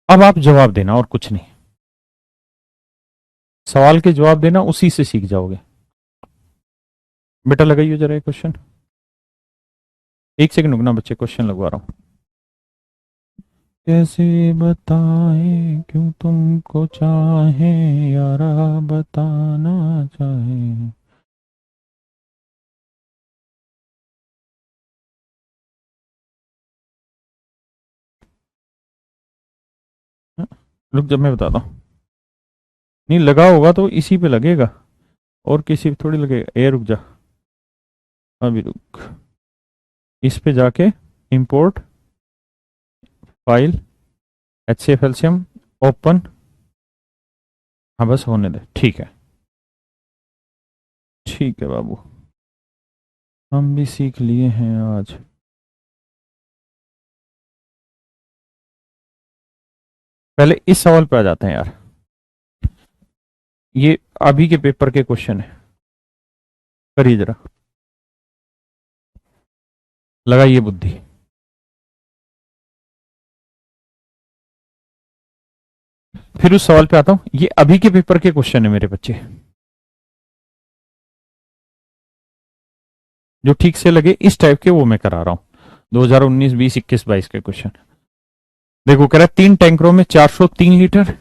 [SPEAKER 1] अब आप जवाब देना और कुछ नहीं, सवाल के जवाब देना, उसी से सीख जाओगे। बेटा लगाइए जरा क्वेश्चन, एक सेकंड रुकना बच्चे, क्वेश्चन लगवा रहा हूं। कैसे बताएं क्यों तुमको चाहे यारा, बताना चाहे। रुक, जब मैं बताता हूं। नहीं लगा होगा तो इसी पे लगेगा, और किसी पे थोड़ी लगेगा। रुक जा, अभी रुक। इस पे जाके import file HCF LCM open. हाँ बस होने दे, ठीक है, ठीक है बाबू, हम भी सीख लिए हैं आज। पहले इस सवाल पे आ जाते हैं यार, ये अभी के पेपर के क्वेश्चन है, करिए जरा, लगाइए बुद्धि। फिर उस सवाल पे आता हूं, ये अभी के पेपर के क्वेश्चन है मेरे बच्चे, जो ठीक से लगे इस टाइप के वो मैं करा रहा हूं। 2019, 20, 21, 22 के क्वेश्चन देखो। कह रहा है 3 टैंकरों में 403 लीटर,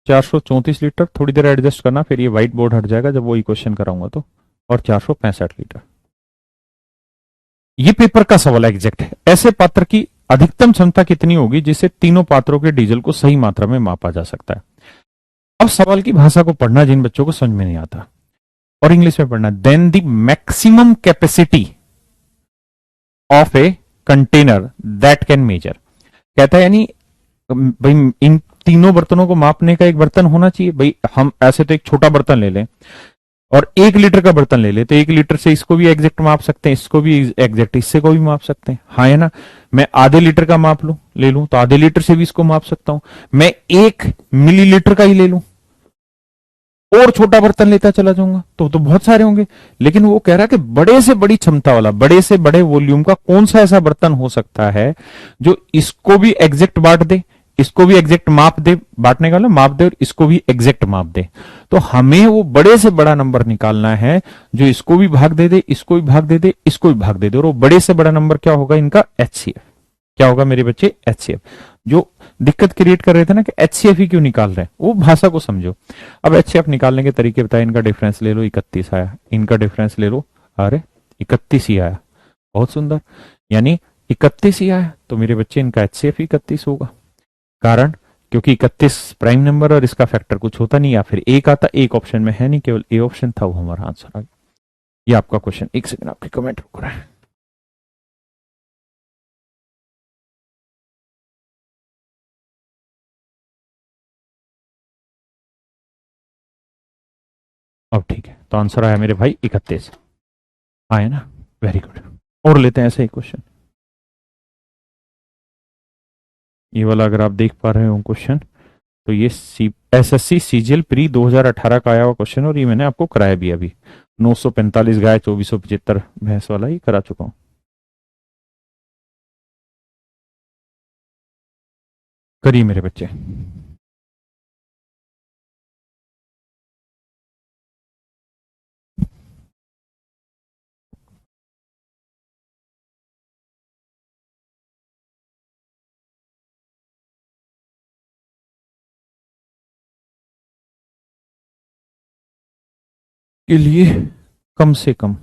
[SPEAKER 1] 434 लीटर, थोड़ी देर एडजस्ट करना, फिर ये व्हाइट बोर्ड हट जाएगा जब वही क्वेश्चन कराऊंगा तो, और 465 लीटर। ये पेपर का सवाल है एग्जैक्ट है। ऐसे पात्र की अधिकतम क्षमता कितनी होगी जिससे तीनों पात्रों के डीजल को सही मात्रा में मापा जा सकता है। अब सवाल की भाषा को पढ़ना जिन बच्चों को समझ में नहीं आता, और इंग्लिश में पढ़ना, then the maximum capacity of a container that can measure. कहता है यानी भाई इन तीनों बर्तनों को मापने का एक बर्तन होना चाहिए। भाई हम ऐसे तो एक छोटा बर्तन ले लें और 1 लीटर का बर्तन ले ले, तो 1 लीटर से इसको भी एग्जैक्ट माप सकते हैं, इसको भी एग्जैक्ट, इससे को भी माप सकते हैं, हाँ है ना। मैं आधे लीटर का माप लूं ले लूं तो आधे लीटर से भी इसको माप सकता हूं। मैं 1 मिलीलीटर का ही ले लूं और छोटा बर्तन लेता चला जाऊंगा तो बहुत सारे होंगे। लेकिन वो कह रहा है कि बड़े से बड़ी क्षमता वाला, बड़े से बड़े वॉल्यूम का कौन सा ऐसा बर्तन हो सकता है जो इसको भी एग्जैक्ट बांट दे, इसको भी एग्जैक्ट माप दे, बांटने का माप दे और इसको भी एग्जैक्ट माप दे। तो हमें वो बड़े से बड़ा नंबर निकालना है जो इसको भी भाग दे दे, इसको भी भाग दे दे, इसको भी भाग दे दे। और वो बड़े से बड़ा नंबर क्या होगा इनका? एचसीएफ। क्या होगा मेरे बच्चे? एचसीएफ। जो दिक्कत क्रिएट कर रहे थे ना कि एचसीएफ ही क्यों निकाल रहे हैं, वो भाषा को समझो। अब एचसीएफ निकालने के तरीके बताए। इनका डिफरेंस ले लो, 31 आया। इनका डिफरेंस ले लो, अरे 31 ही आया, बहुत सुंदर। यानी 31 ही आया तो मेरे बच्चे इनका एचसीएफ 31 होगा। कारण क्योंकि 31 प्राइम नंबर और इसका फैक्टर कुछ होता नहीं, या फिर एक आता, एक ऑप्शन में है नहीं, केवल ए ऑप्शन था, वो हमारा आंसर आ गया। ये आपका क्वेश्चन। एक सेकंड आपके कमेंट रुक रहा है। अब ठीक है, तो आंसर आया मेरे भाई 31 आया ना, वेरी गुड। और लेते हैं ऐसे ही क्वेश्चन। ये वाला अगर आप देख पा रहे हो क्वेश्चन, तो ये एसएससी सीजीएल प्री 2018 का आया हुआ क्वेश्चन, और ये मैंने आपको कराया भी अभी। 945 गाय 2475 भैंस वाला ही करा चुका हूं। करिए मेरे बच्चे। के लिए कम से कम,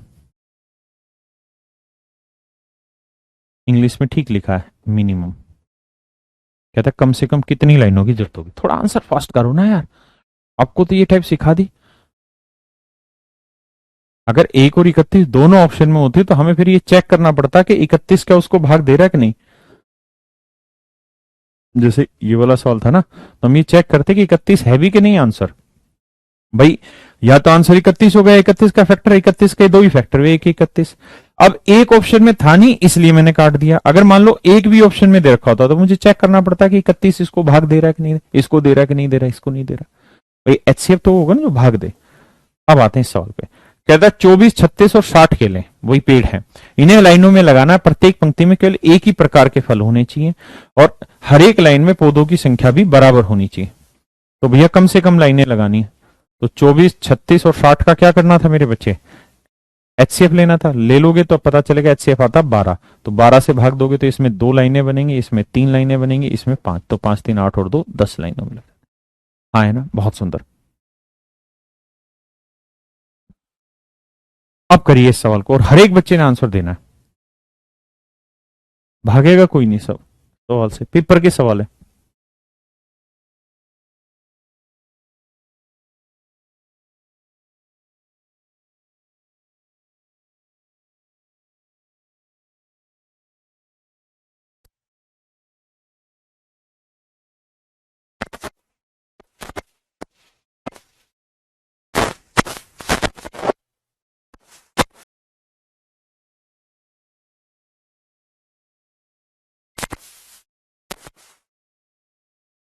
[SPEAKER 1] इंग्लिश में ठीक लिखा है मिनिमम। कहता है कम से कम कितनी लाइनों की जरूरत होगी। थोड़ा आंसर फास्ट करो ना यार, आपको तो ये टाइप सिखा दी। अगर 1 और 31 दोनों ऑप्शन में होते तो हमें फिर ये चेक करना पड़ता कि 31 का उसको भाग दे रहा है कि नहीं। जैसे ये वाला सवाल था ना, तो हम ये चेक करते कि 31 है भी कि नहीं आंसर। भाई या तो आंसर 31 हो गया, 31 का फैक्टर, 31 के दो ही फैक्टर हुए, 1 31। अब एक ऑप्शन में था नहीं इसलिए मैंने काट दिया। अगर मान लो एक भी ऑप्शन में दे रखा होता तो मुझे चेक करना पड़ता कि 31 इसको भाग दे रहा है कि नहीं, इसको दे रहा है कि नहीं दे रहा, इसको नहीं दे रहा। भाई एचसीएफ तो होगा ना जो भाग दे। अब आते हैं इस सवाल पे। कहता है 24, 36 और 60 केले वही पेड़ हैं, इन्हें लाइनों में लगाना है। प्रत्येक पंक्ति में केवल एक ही प्रकार के फल होने चाहिए और हर एक लाइन में पौधों की संख्या भी बराबर होनी चाहिए। तो भैया कम से कम लाइनें लगानी है। तो 24, 36 और 60 का क्या करना था मेरे बच्चे? एचसीएफ लेना था। ले लोगे तो पता चलेगा एचसीएफ आता 12। तो 12 से भाग दोगे तो इसमें 2 लाइनें बनेंगी, इसमें 3 लाइनें बनेंगी, इसमें 5। तो 5 3 8 और 2 10 लाइनों में। हाँ है ना, बहुत सुंदर। अब करिए इस सवाल को, और हर एक बच्चे ने आंसर देना है, भागेगा कोई नहीं। सब सवाल से पेपर के सवाल है।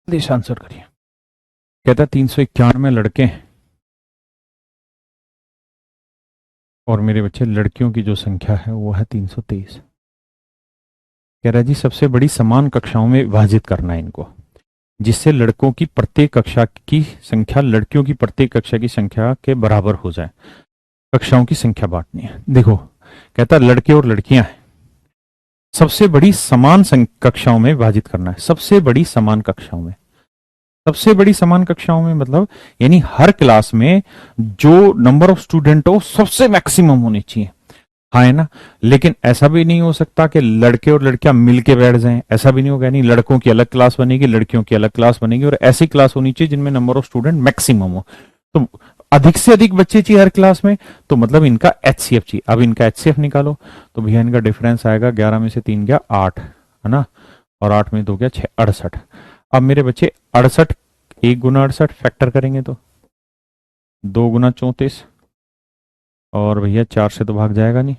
[SPEAKER 1] देश आंसर करिए। कहता 391 लड़के हैं और मेरे बच्चे लड़कियों की जो संख्या है वो है 323। कह रहा जी सबसे बड़ी समान कक्षाओं में विभाजित करना है इनको, जिससे लड़कों की प्रत्येक कक्षा की संख्या लड़कियों की प्रत्येक कक्षा की संख्या के बराबर हो जाए। कक्षाओं की संख्या बांटनी है। देखो कहता लड़के और लड़कियां हैं, सबसे बड़ी समान कक्षाओं में विभाजित करना है। सबसे बड़ी समान कक्षाओं में, सबसे बड़ी समान कक्षाओं में मतलब यानी हर क्लास में जो नंबर ऑफ स्टूडेंट हो सबसे मैक्सिमम होने चाहिए। हाँ है ना। लेकिन ऐसा भी नहीं हो सकता कि लड़के और लड़कियां मिलके बैठ जाएं, ऐसा भी नहीं होगा। नहीं, लड़कों की अलग क्लास बनेगी, लड़कियों की अलग क्लास बनेगी, और ऐसी क्लास होनी चाहिए जिनमें नंबर ऑफ स्टूडेंट मैक्सिमम हो। तो अधिक से अधिक बच्चे चाहिए हर क्लास में, तो मतलब इनका एचसीएफ चाहिए। अब इनका एचसीएफ निकालो, तो भैया इनका डिफरेंस आएगा 11 में से 3 गया 8, है ना, और 8 में 2 गया 6, 68। अब मेरे बच्चे 68, 1 गुना 68 फैक्टर करेंगे तो 2 गुना 34, और भैया 4 से तो भाग जाएगा नहीं,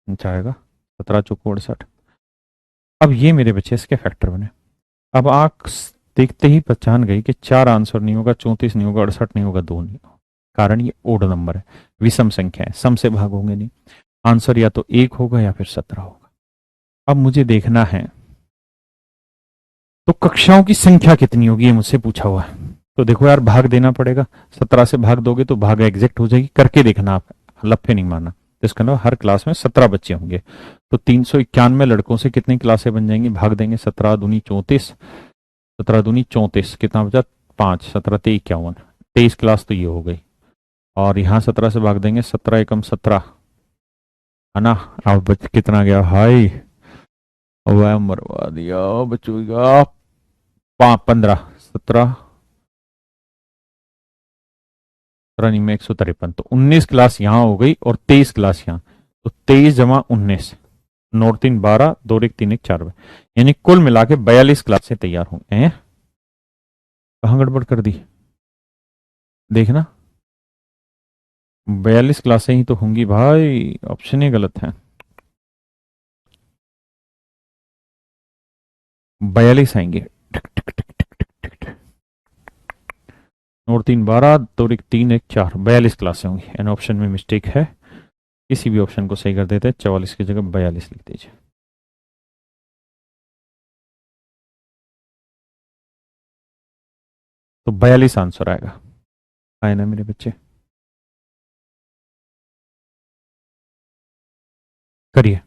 [SPEAKER 1] जाएगा 17 चौको 68। अब ये मेरे बच्चे इसके फैक्टर बने। अब आंख देखते ही पहचान गई कि 4 आंसर नहीं होगा, 34 नहीं होगा, 68 नहीं होगा, 2 नहीं होगा। कारण ये ओड नंबर है, विषम संख्या है, सम से भाग होंगे नहीं। आंसर या तो 1 होगा या फिर 17 होगा। अब मुझे देखना है तो कक्षाओं की संख्या कितनी होगी, ये मुझसे पूछा हुआ है। तो देखो यार, भाग देना पड़ेगा। 17 से भाग दोगे तो भाग एग्जैक्ट हो जाएगी, करके देखना आप, लफे नहीं मारना। तो इसका मतलब हर क्लास में 17 बच्चे होंगे, तो 391 लड़कों से कितनी क्लासें बन जाएंगी, भाग देंगे। 17 दूनी 34, 17 दूनी 34, कितना बचा 5, 17 ते 51, 23 क्लास तो ये हो गई। और यहाँ 17 से भाग देंगे, 17 एकम 17, है ना। अब बच कितना गया भाई, वह मरवा दिया बचूगा 15, 17 नहीं में 153, तो 19 क्लास यहाँ हो गई और 23 क्लास यहाँ, तो 23 जमा 19, नौ 3 12, 2 1 3 1 4, यानी कुल मिला के 42 क्लासें तैयार होंगे। कहाँ गड़बड़ कर दी, देखना 42 क्लासें ही तो होंगी भाई, ऑप्शन ही गलत है। 42 आएंगे, और 3 12, 2 1 3 1 4, 42 क्लासें होंगी। एन ऑप्शन में मिस्टेक है, किसी भी ऑप्शन को सही कर देते हैं, 44 की जगह 42 लिख दीजिए। तो 42 आंसर आएगा। आए ना मेरे बच्चे, करिए।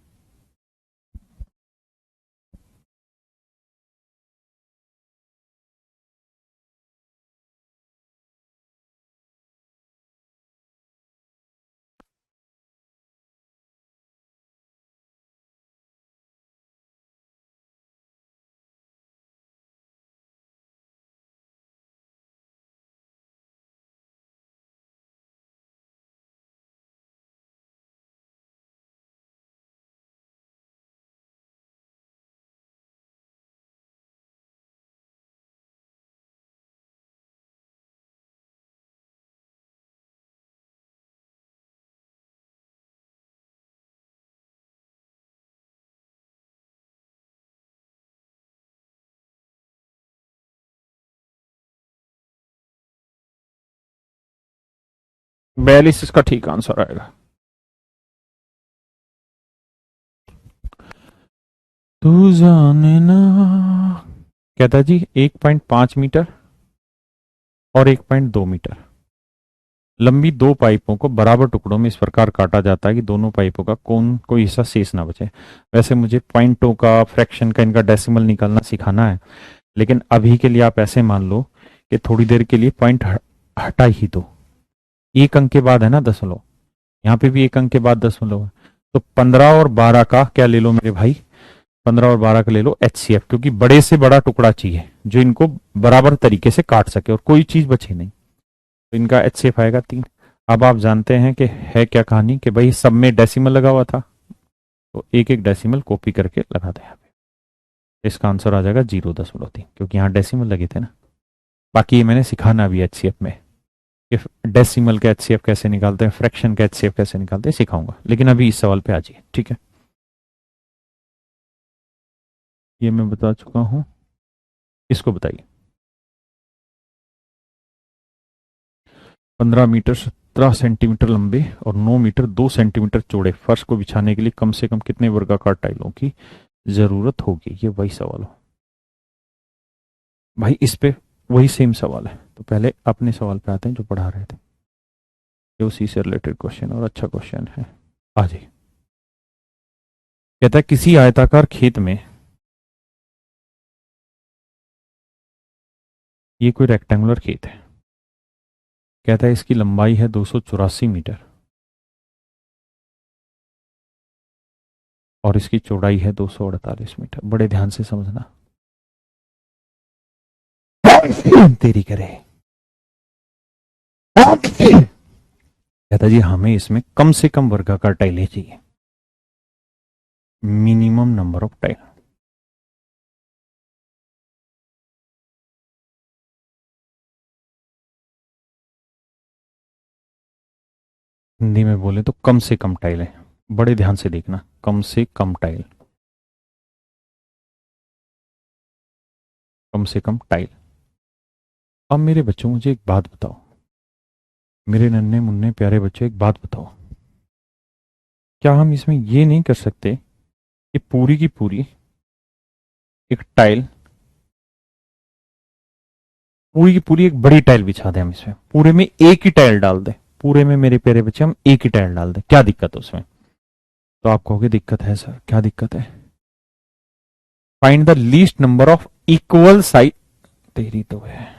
[SPEAKER 1] बयालीस इसका ठीक आंसर आएगा। तू जाने ना, कहता जी 1.5 मीटर और 1.2 मीटर लंबी दो पाइपों को बराबर टुकड़ों में इस प्रकार काटा जाता है कि दोनों पाइपों का कोई हिस्सा शेष ना बचे। वैसे मुझे पॉइंटों का, फ्रैक्शन का, इनका डेसिमल निकालना सिखाना है, लेकिन अभी के लिए आप ऐसे मान लो कि थोड़ी देर के लिए पॉइंट हटा ही दो। एक अंक के बाद है ना दशमलव, यहाँ पे भी एक अंक के बाद दशमलव है, तो 15 और 12 का क्या ले लो मेरे भाई, 15 और 12 का ले लो एचसीएफ, क्योंकि बड़े से बड़ा टुकड़ा चाहिए जो इनको बराबर तरीके से काट सके और कोई चीज बचे नहीं, तो इनका एचसीएफ आएगा 3। अब आप जानते हैं कि है क्या कहानी, कि भाई सब में डेसिमल लगा हुआ था, तो एक एक डेसिमल कॉपी करके लगा दें यहाँ पे। इसका आंसर आ जाएगा 0.3, क्योंकि यहाँ डेसिमल लगे थे ना। बाकी ये मैंने सिखाना भी एचसीएफ में, कि डेसिमल का एचसीएफ कैसे निकालते हैं, फ्रैक्शन का एचसीएफ कैसे निकालते हैं, सिखाऊंगा। लेकिन अभी इस सवाल पे आ जाइए, ठीक है। ये मैं बता चुका हूं, इसको बताइए। 15 मीटर 17 सेंटीमीटर लंबे और 9 मीटर 2 सेंटीमीटर चौड़े फर्श को बिछाने के लिए कम से कम कितने वर्गाकार टाइलों की जरूरत होगी, ये वही सवाल हो भाई। इस पे वही सेम सवाल है, तो पहले अपने सवाल पे आते हैं जो पढ़ा रहे थे। ये उसी से रिलेटेड क्वेश्चन और अच्छा क्वेश्चन है। आ जाइए। कहता है किसी आयताकार खेत में, ये कोई रेक्टेंगुलर खेत है, कहता है इसकी लंबाई है 284 मीटर और इसकी चौड़ाई है 248 मीटर। बड़े ध्यान से समझना, देरी करे। कहता जी हमें इसमें कम से कम वर्गाकार टाइलें चाहिए, minimum number of tile. Hindi में बोले तो कम से कम टाइल है, बड़े ध्यान से देखना, कम से कम टाइल, कम से कम टाइल। अब मेरे बच्चों मुझे एक बात बताओ, मेरे नन्हे मुन्ने प्यारे बच्चों एक बात बताओ, क्या हम इसमें ये नहीं कर सकते कि पूरी की पूरी एक टाइल, पूरी की पूरी एक बड़ी टाइल बिछा दें, हम इसमें पूरे में एक ही टाइल डाल दें, पूरे में मेरे प्यारे बच्चे हम एक ही टाइल डाल दें, क्या दिक्कत है उसमें? तो आप कहोगे दिक्कत है सर, क्या दिक्कत है? Find the least number of equal size, तेरी तो है,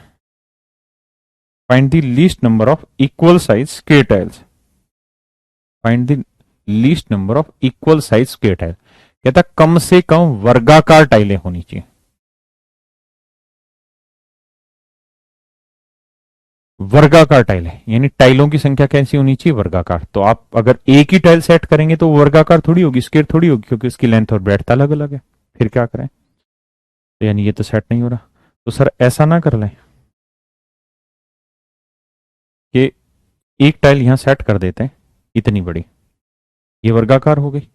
[SPEAKER 1] find the least number of equal size square tiles, find the least number of equal size square tile. कहता कम से कम वर्गाकार टाइलें होनी चाहिए, वर्गाकार टाइल है, यानी टाइलों की संख्या कैसी होनी चाहिए? वर्गाकार। तो आप अगर एक ही टाइल सेट करेंगे तो वर्गाकार थोड़ी होगी, स्क्वायर थोड़ी होगी, क्योंकि उसकी लेंथ और ब्रेड्थ अलग अलग है, फिर क्या करें? तो यानी ये तो सेट नहीं हो रहा। तो सर ऐसा ना कर लें कि एक टाइल यहां सेट कर देते हैं इतनी बड़ी, ये वर्गाकार हो गई,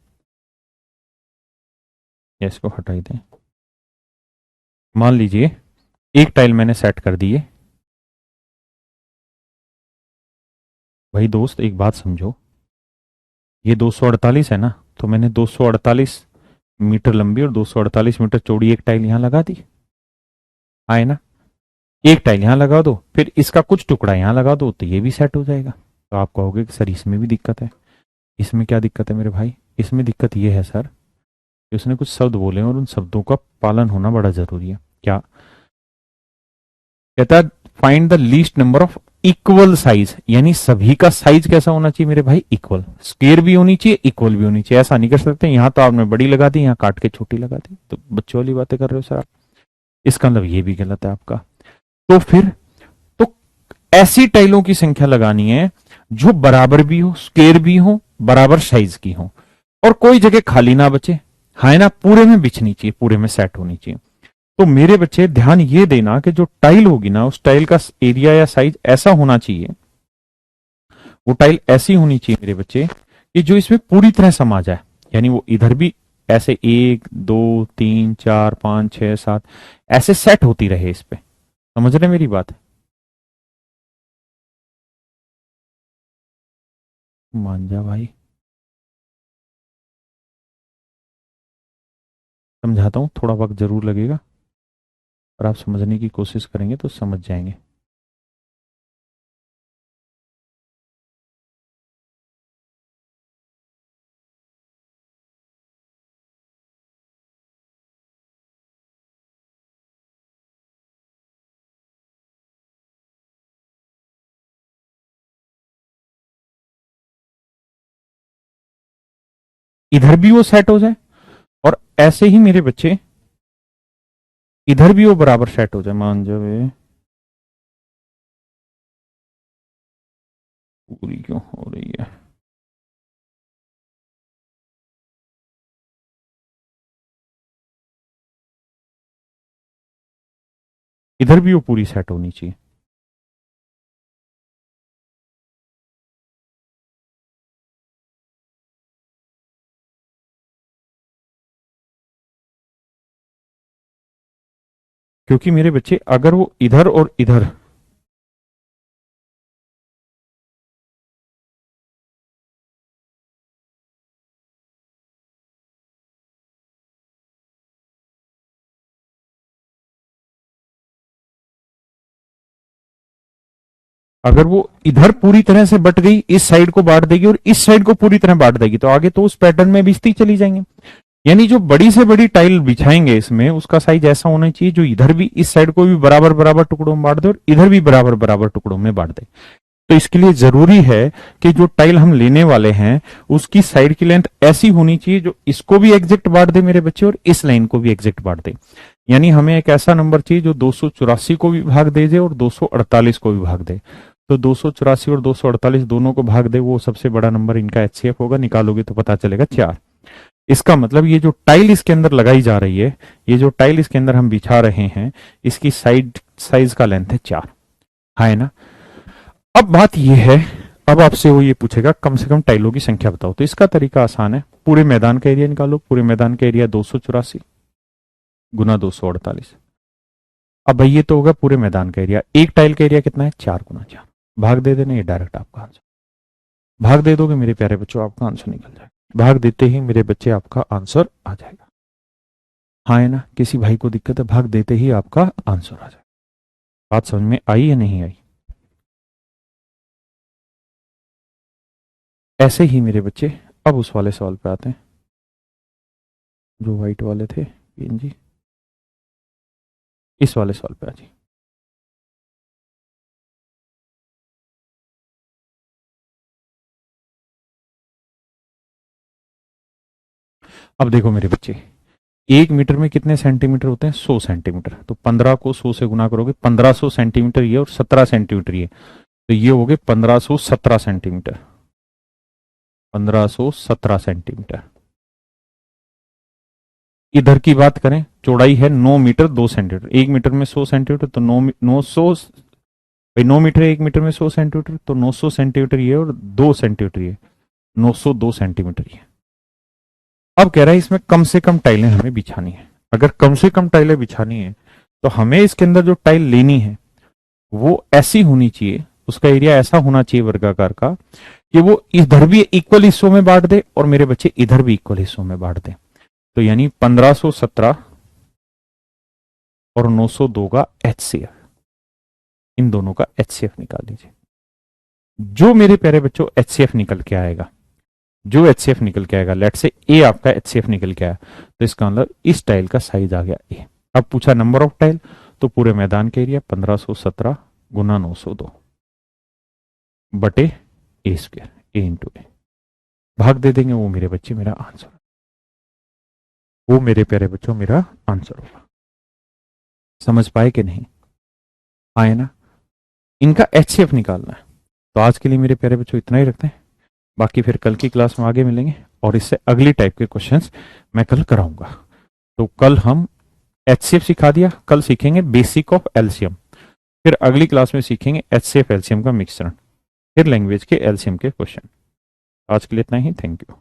[SPEAKER 1] या इसको हटा ही दें। मान लीजिए एक टाइल मैंने सेट कर दी है, भाई दोस्त एक बात समझो, ये 248 है ना, तो मैंने 248 मीटर लंबी और 248 मीटर चौड़ी एक टाइल यहां लगा दी, आए ना? एक टाइल यहां लगा दो, फिर इसका कुछ टुकड़ा यहां लगा दो, तो ये भी सेट हो जाएगा। तो आप कहोगे कि सर इसमें भी दिक्कत है। इसमें क्या दिक्कत है मेरे भाई? इसमें दिक्कत ये है सर कि उसने कुछ शब्द बोले और उन शब्दों का पालन होना बड़ा जरूरी है। क्या कहता है? Find the least number of equal size, यानी सभी का साइज कैसा होना चाहिए मेरे भाई? इक्वल, स्क्वायर भी होनी चाहिए, इक्वल भी होनी चाहिए। ऐसा नहीं कर सकते यहां तो आपने बड़ी लगा दी, यहां काट के छोटी लगा दी, तो बच्चों वाली बातें कर रहे हो सर आप, इसका मतलब ये भी गलत है आपका। तो फिर तो ऐसी टाइलों की संख्या लगानी है जो बराबर भी हो, स्क्वायर भी हो, बराबर साइज की हो, और कोई जगह खाली ना बचे, है ना? पूरे में बिछनी चाहिए, पूरे में सेट होनी चाहिए। तो मेरे बच्चे ध्यान ये देना कि जो टाइल होगी ना, उस टाइल का एरिया या साइज ऐसा होना चाहिए, वो टाइल ऐसी होनी चाहिए मेरे बच्चे कि जो इसमें पूरी तरह समा जाए, यानी वो इधर भी ऐसे 1 2 3 4 5 6 7 ऐसे सेट होती रहे इस पे। समझ रहे मेरी बात? मान जा भाई, समझाता हूं, थोड़ा वक्त जरूर लगेगा, और आप समझने की कोशिश करेंगे तो समझ जाएंगे। इधर भी वो सेट हो जाए, और ऐसे ही मेरे बच्चे इधर भी वो बराबर सेट हो जाए। मान जाए, पूरी क्यों हो रही है? इधर भी वो पूरी सेट होनी चाहिए। क्योंकि मेरे बच्चे अगर वो इधर और इधर, अगर वो इधर पूरी तरह से बट गई, इस साइड को बांट देगी और इस साइड को पूरी तरह बांट देगी, तो आगे तो उस पैटर्न में बिछती चली जाएंगे। यानी जो बड़ी से बड़ी टाइल बिछाएंगे इसमें, उसका साइज ऐसा होना चाहिए जो इधर भी, इस साइड को भी बराबर बराबर टुकड़ों में बांट दे और इधर भी बराबर बराबर टुकड़ों में बांट दे। तो इसके लिए जरूरी है कि जो टाइल हम लेने वाले हैं उसकी साइड की लेंथ ऐसी होनी चाहिए जो इसको भी एग्जैक्ट बांट दे मेरे बच्चे, और इस लाइन को भी एग्जैक्ट बांट दे। यानी हमें एक ऐसा नंबर चाहिए जो 284 को भी भाग दे दे और 248 को भी भाग दे। तो 284 और 248 दोनों को भाग दे, वो सबसे बड़ा नंबर इनका एचसीएफ होगा, निकालोगे तो पता चलेगा 4। इसका मतलब ये जो टाइल इसके अंदर लगाई जा रही है, ये जो टाइल इसके अंदर हम बिछा रहे हैं, इसकी साइज का लेंथ है 4, है ना। अब बात ये है, अब आपसे वो ये पूछेगा कम से कम टाइलों की संख्या बताओ, तो इसका तरीका आसान है, पूरे मैदान का एरिया निकालो। पूरे मैदान का एरिया 284 गुना 248। अब भाई ये तो होगा पूरे मैदान का एरिया, एक टाइल का एरिया कितना है, 4 गुना 4, भाग दे देना, ये डायरेक्ट आपका आंसर। भाग दे दोगे मेरे प्यारे बच्चों, आपका आंसर निकल जाएगा। भाग देते ही मेरे बच्चे आपका आंसर आ जाएगा। हाँ है ना, किसी भाई को दिक्कत है, भाग देते ही आपका आंसर आ जाएगा। बात समझ में आई या नहीं आई? ऐसे ही मेरे बच्चे अब उस वाले सवाल पे आते हैं जो व्हाइट वाले थे, जी इस वाले सवाल पे आ जी। अब देखो मेरे बच्चे, 1 मीटर में कितने सेंटीमीटर होते हैं, 100 सेंटीमीटर। तो 15 को 100 से गुना करोगे, 1500 सेंटीमीटर ये और 17 सेंटीमीटर ये, तो ये हो गए 1517 सेंटीमीटर। 1517 सेंटीमीटर। इधर की बात करें, चौड़ाई है 9 मीटर 2 सेंटीमीटर। 1 मीटर में 100 सेंटीमीटर, तो 900 भाई 9 मीटर 1 मीटर में 100 सेंटीमीटर, तो 900 सेंटीमीटर ये और 2 सेंटीमीटर ये, 902 सेंटीमीटर ये। अब कह रहा है इसमें कम से कम टाइलें हमें बिछानी है। अगर कम से कम टाइलें बिछानी है तो हमें इसके अंदर जो टाइल लेनी है वो ऐसी होनी चाहिए, उसका एरिया ऐसा होना चाहिए वर्गाकार का कि वो इधर भी इक्वल हिस्सों में बांट दे और मेरे बच्चे इधर भी इक्वल हिस्सों में बांट दे। तो यानी 1517 और 902 का एचसीएफ, इन दोनों का एचसीएफ निकाल लीजिए। जो मेरे प्यारे बच्चों एचसीएफ निकल के आएगा, जो एचसीएफ निकल के आएगा, लेट से ए आपका एचसीएफ निकल के आया, तो इसका मतलब इस टाइल का साइज आ गया ए। अब पूछा नंबर ऑफ टाइल, तो पूरे मैदान का एरिया 1517 गुना 902 बटे ए स्क्वायर, ए इंटू ए। भाग दे देंगे, वो मेरे बच्चे मेरा आंसर, वो मेरे प्यारे बच्चों मेरा आंसर होगा। समझ पाए कि नहीं? आए ना। इनका एचसीएफ निकालना है। तो आज के लिए मेरे प्यारे बच्चों इतना ही रखते हैं, बाकी फिर कल की क्लास में आगे मिलेंगे और इससे अगली टाइप के क्वेश्चंस मैं कल कराऊंगा। तो कल हम एचसीएफ सिखा दिया, कल सीखेंगे बेसिक ऑफ एलसीएम, फिर अगली क्लास में सीखेंगे एचसीएफ एलसीएम का मिश्रण, फिर लैंग्वेज के एलसीएम के क्वेश्चन। आज के लिए इतना ही, थैंक यू।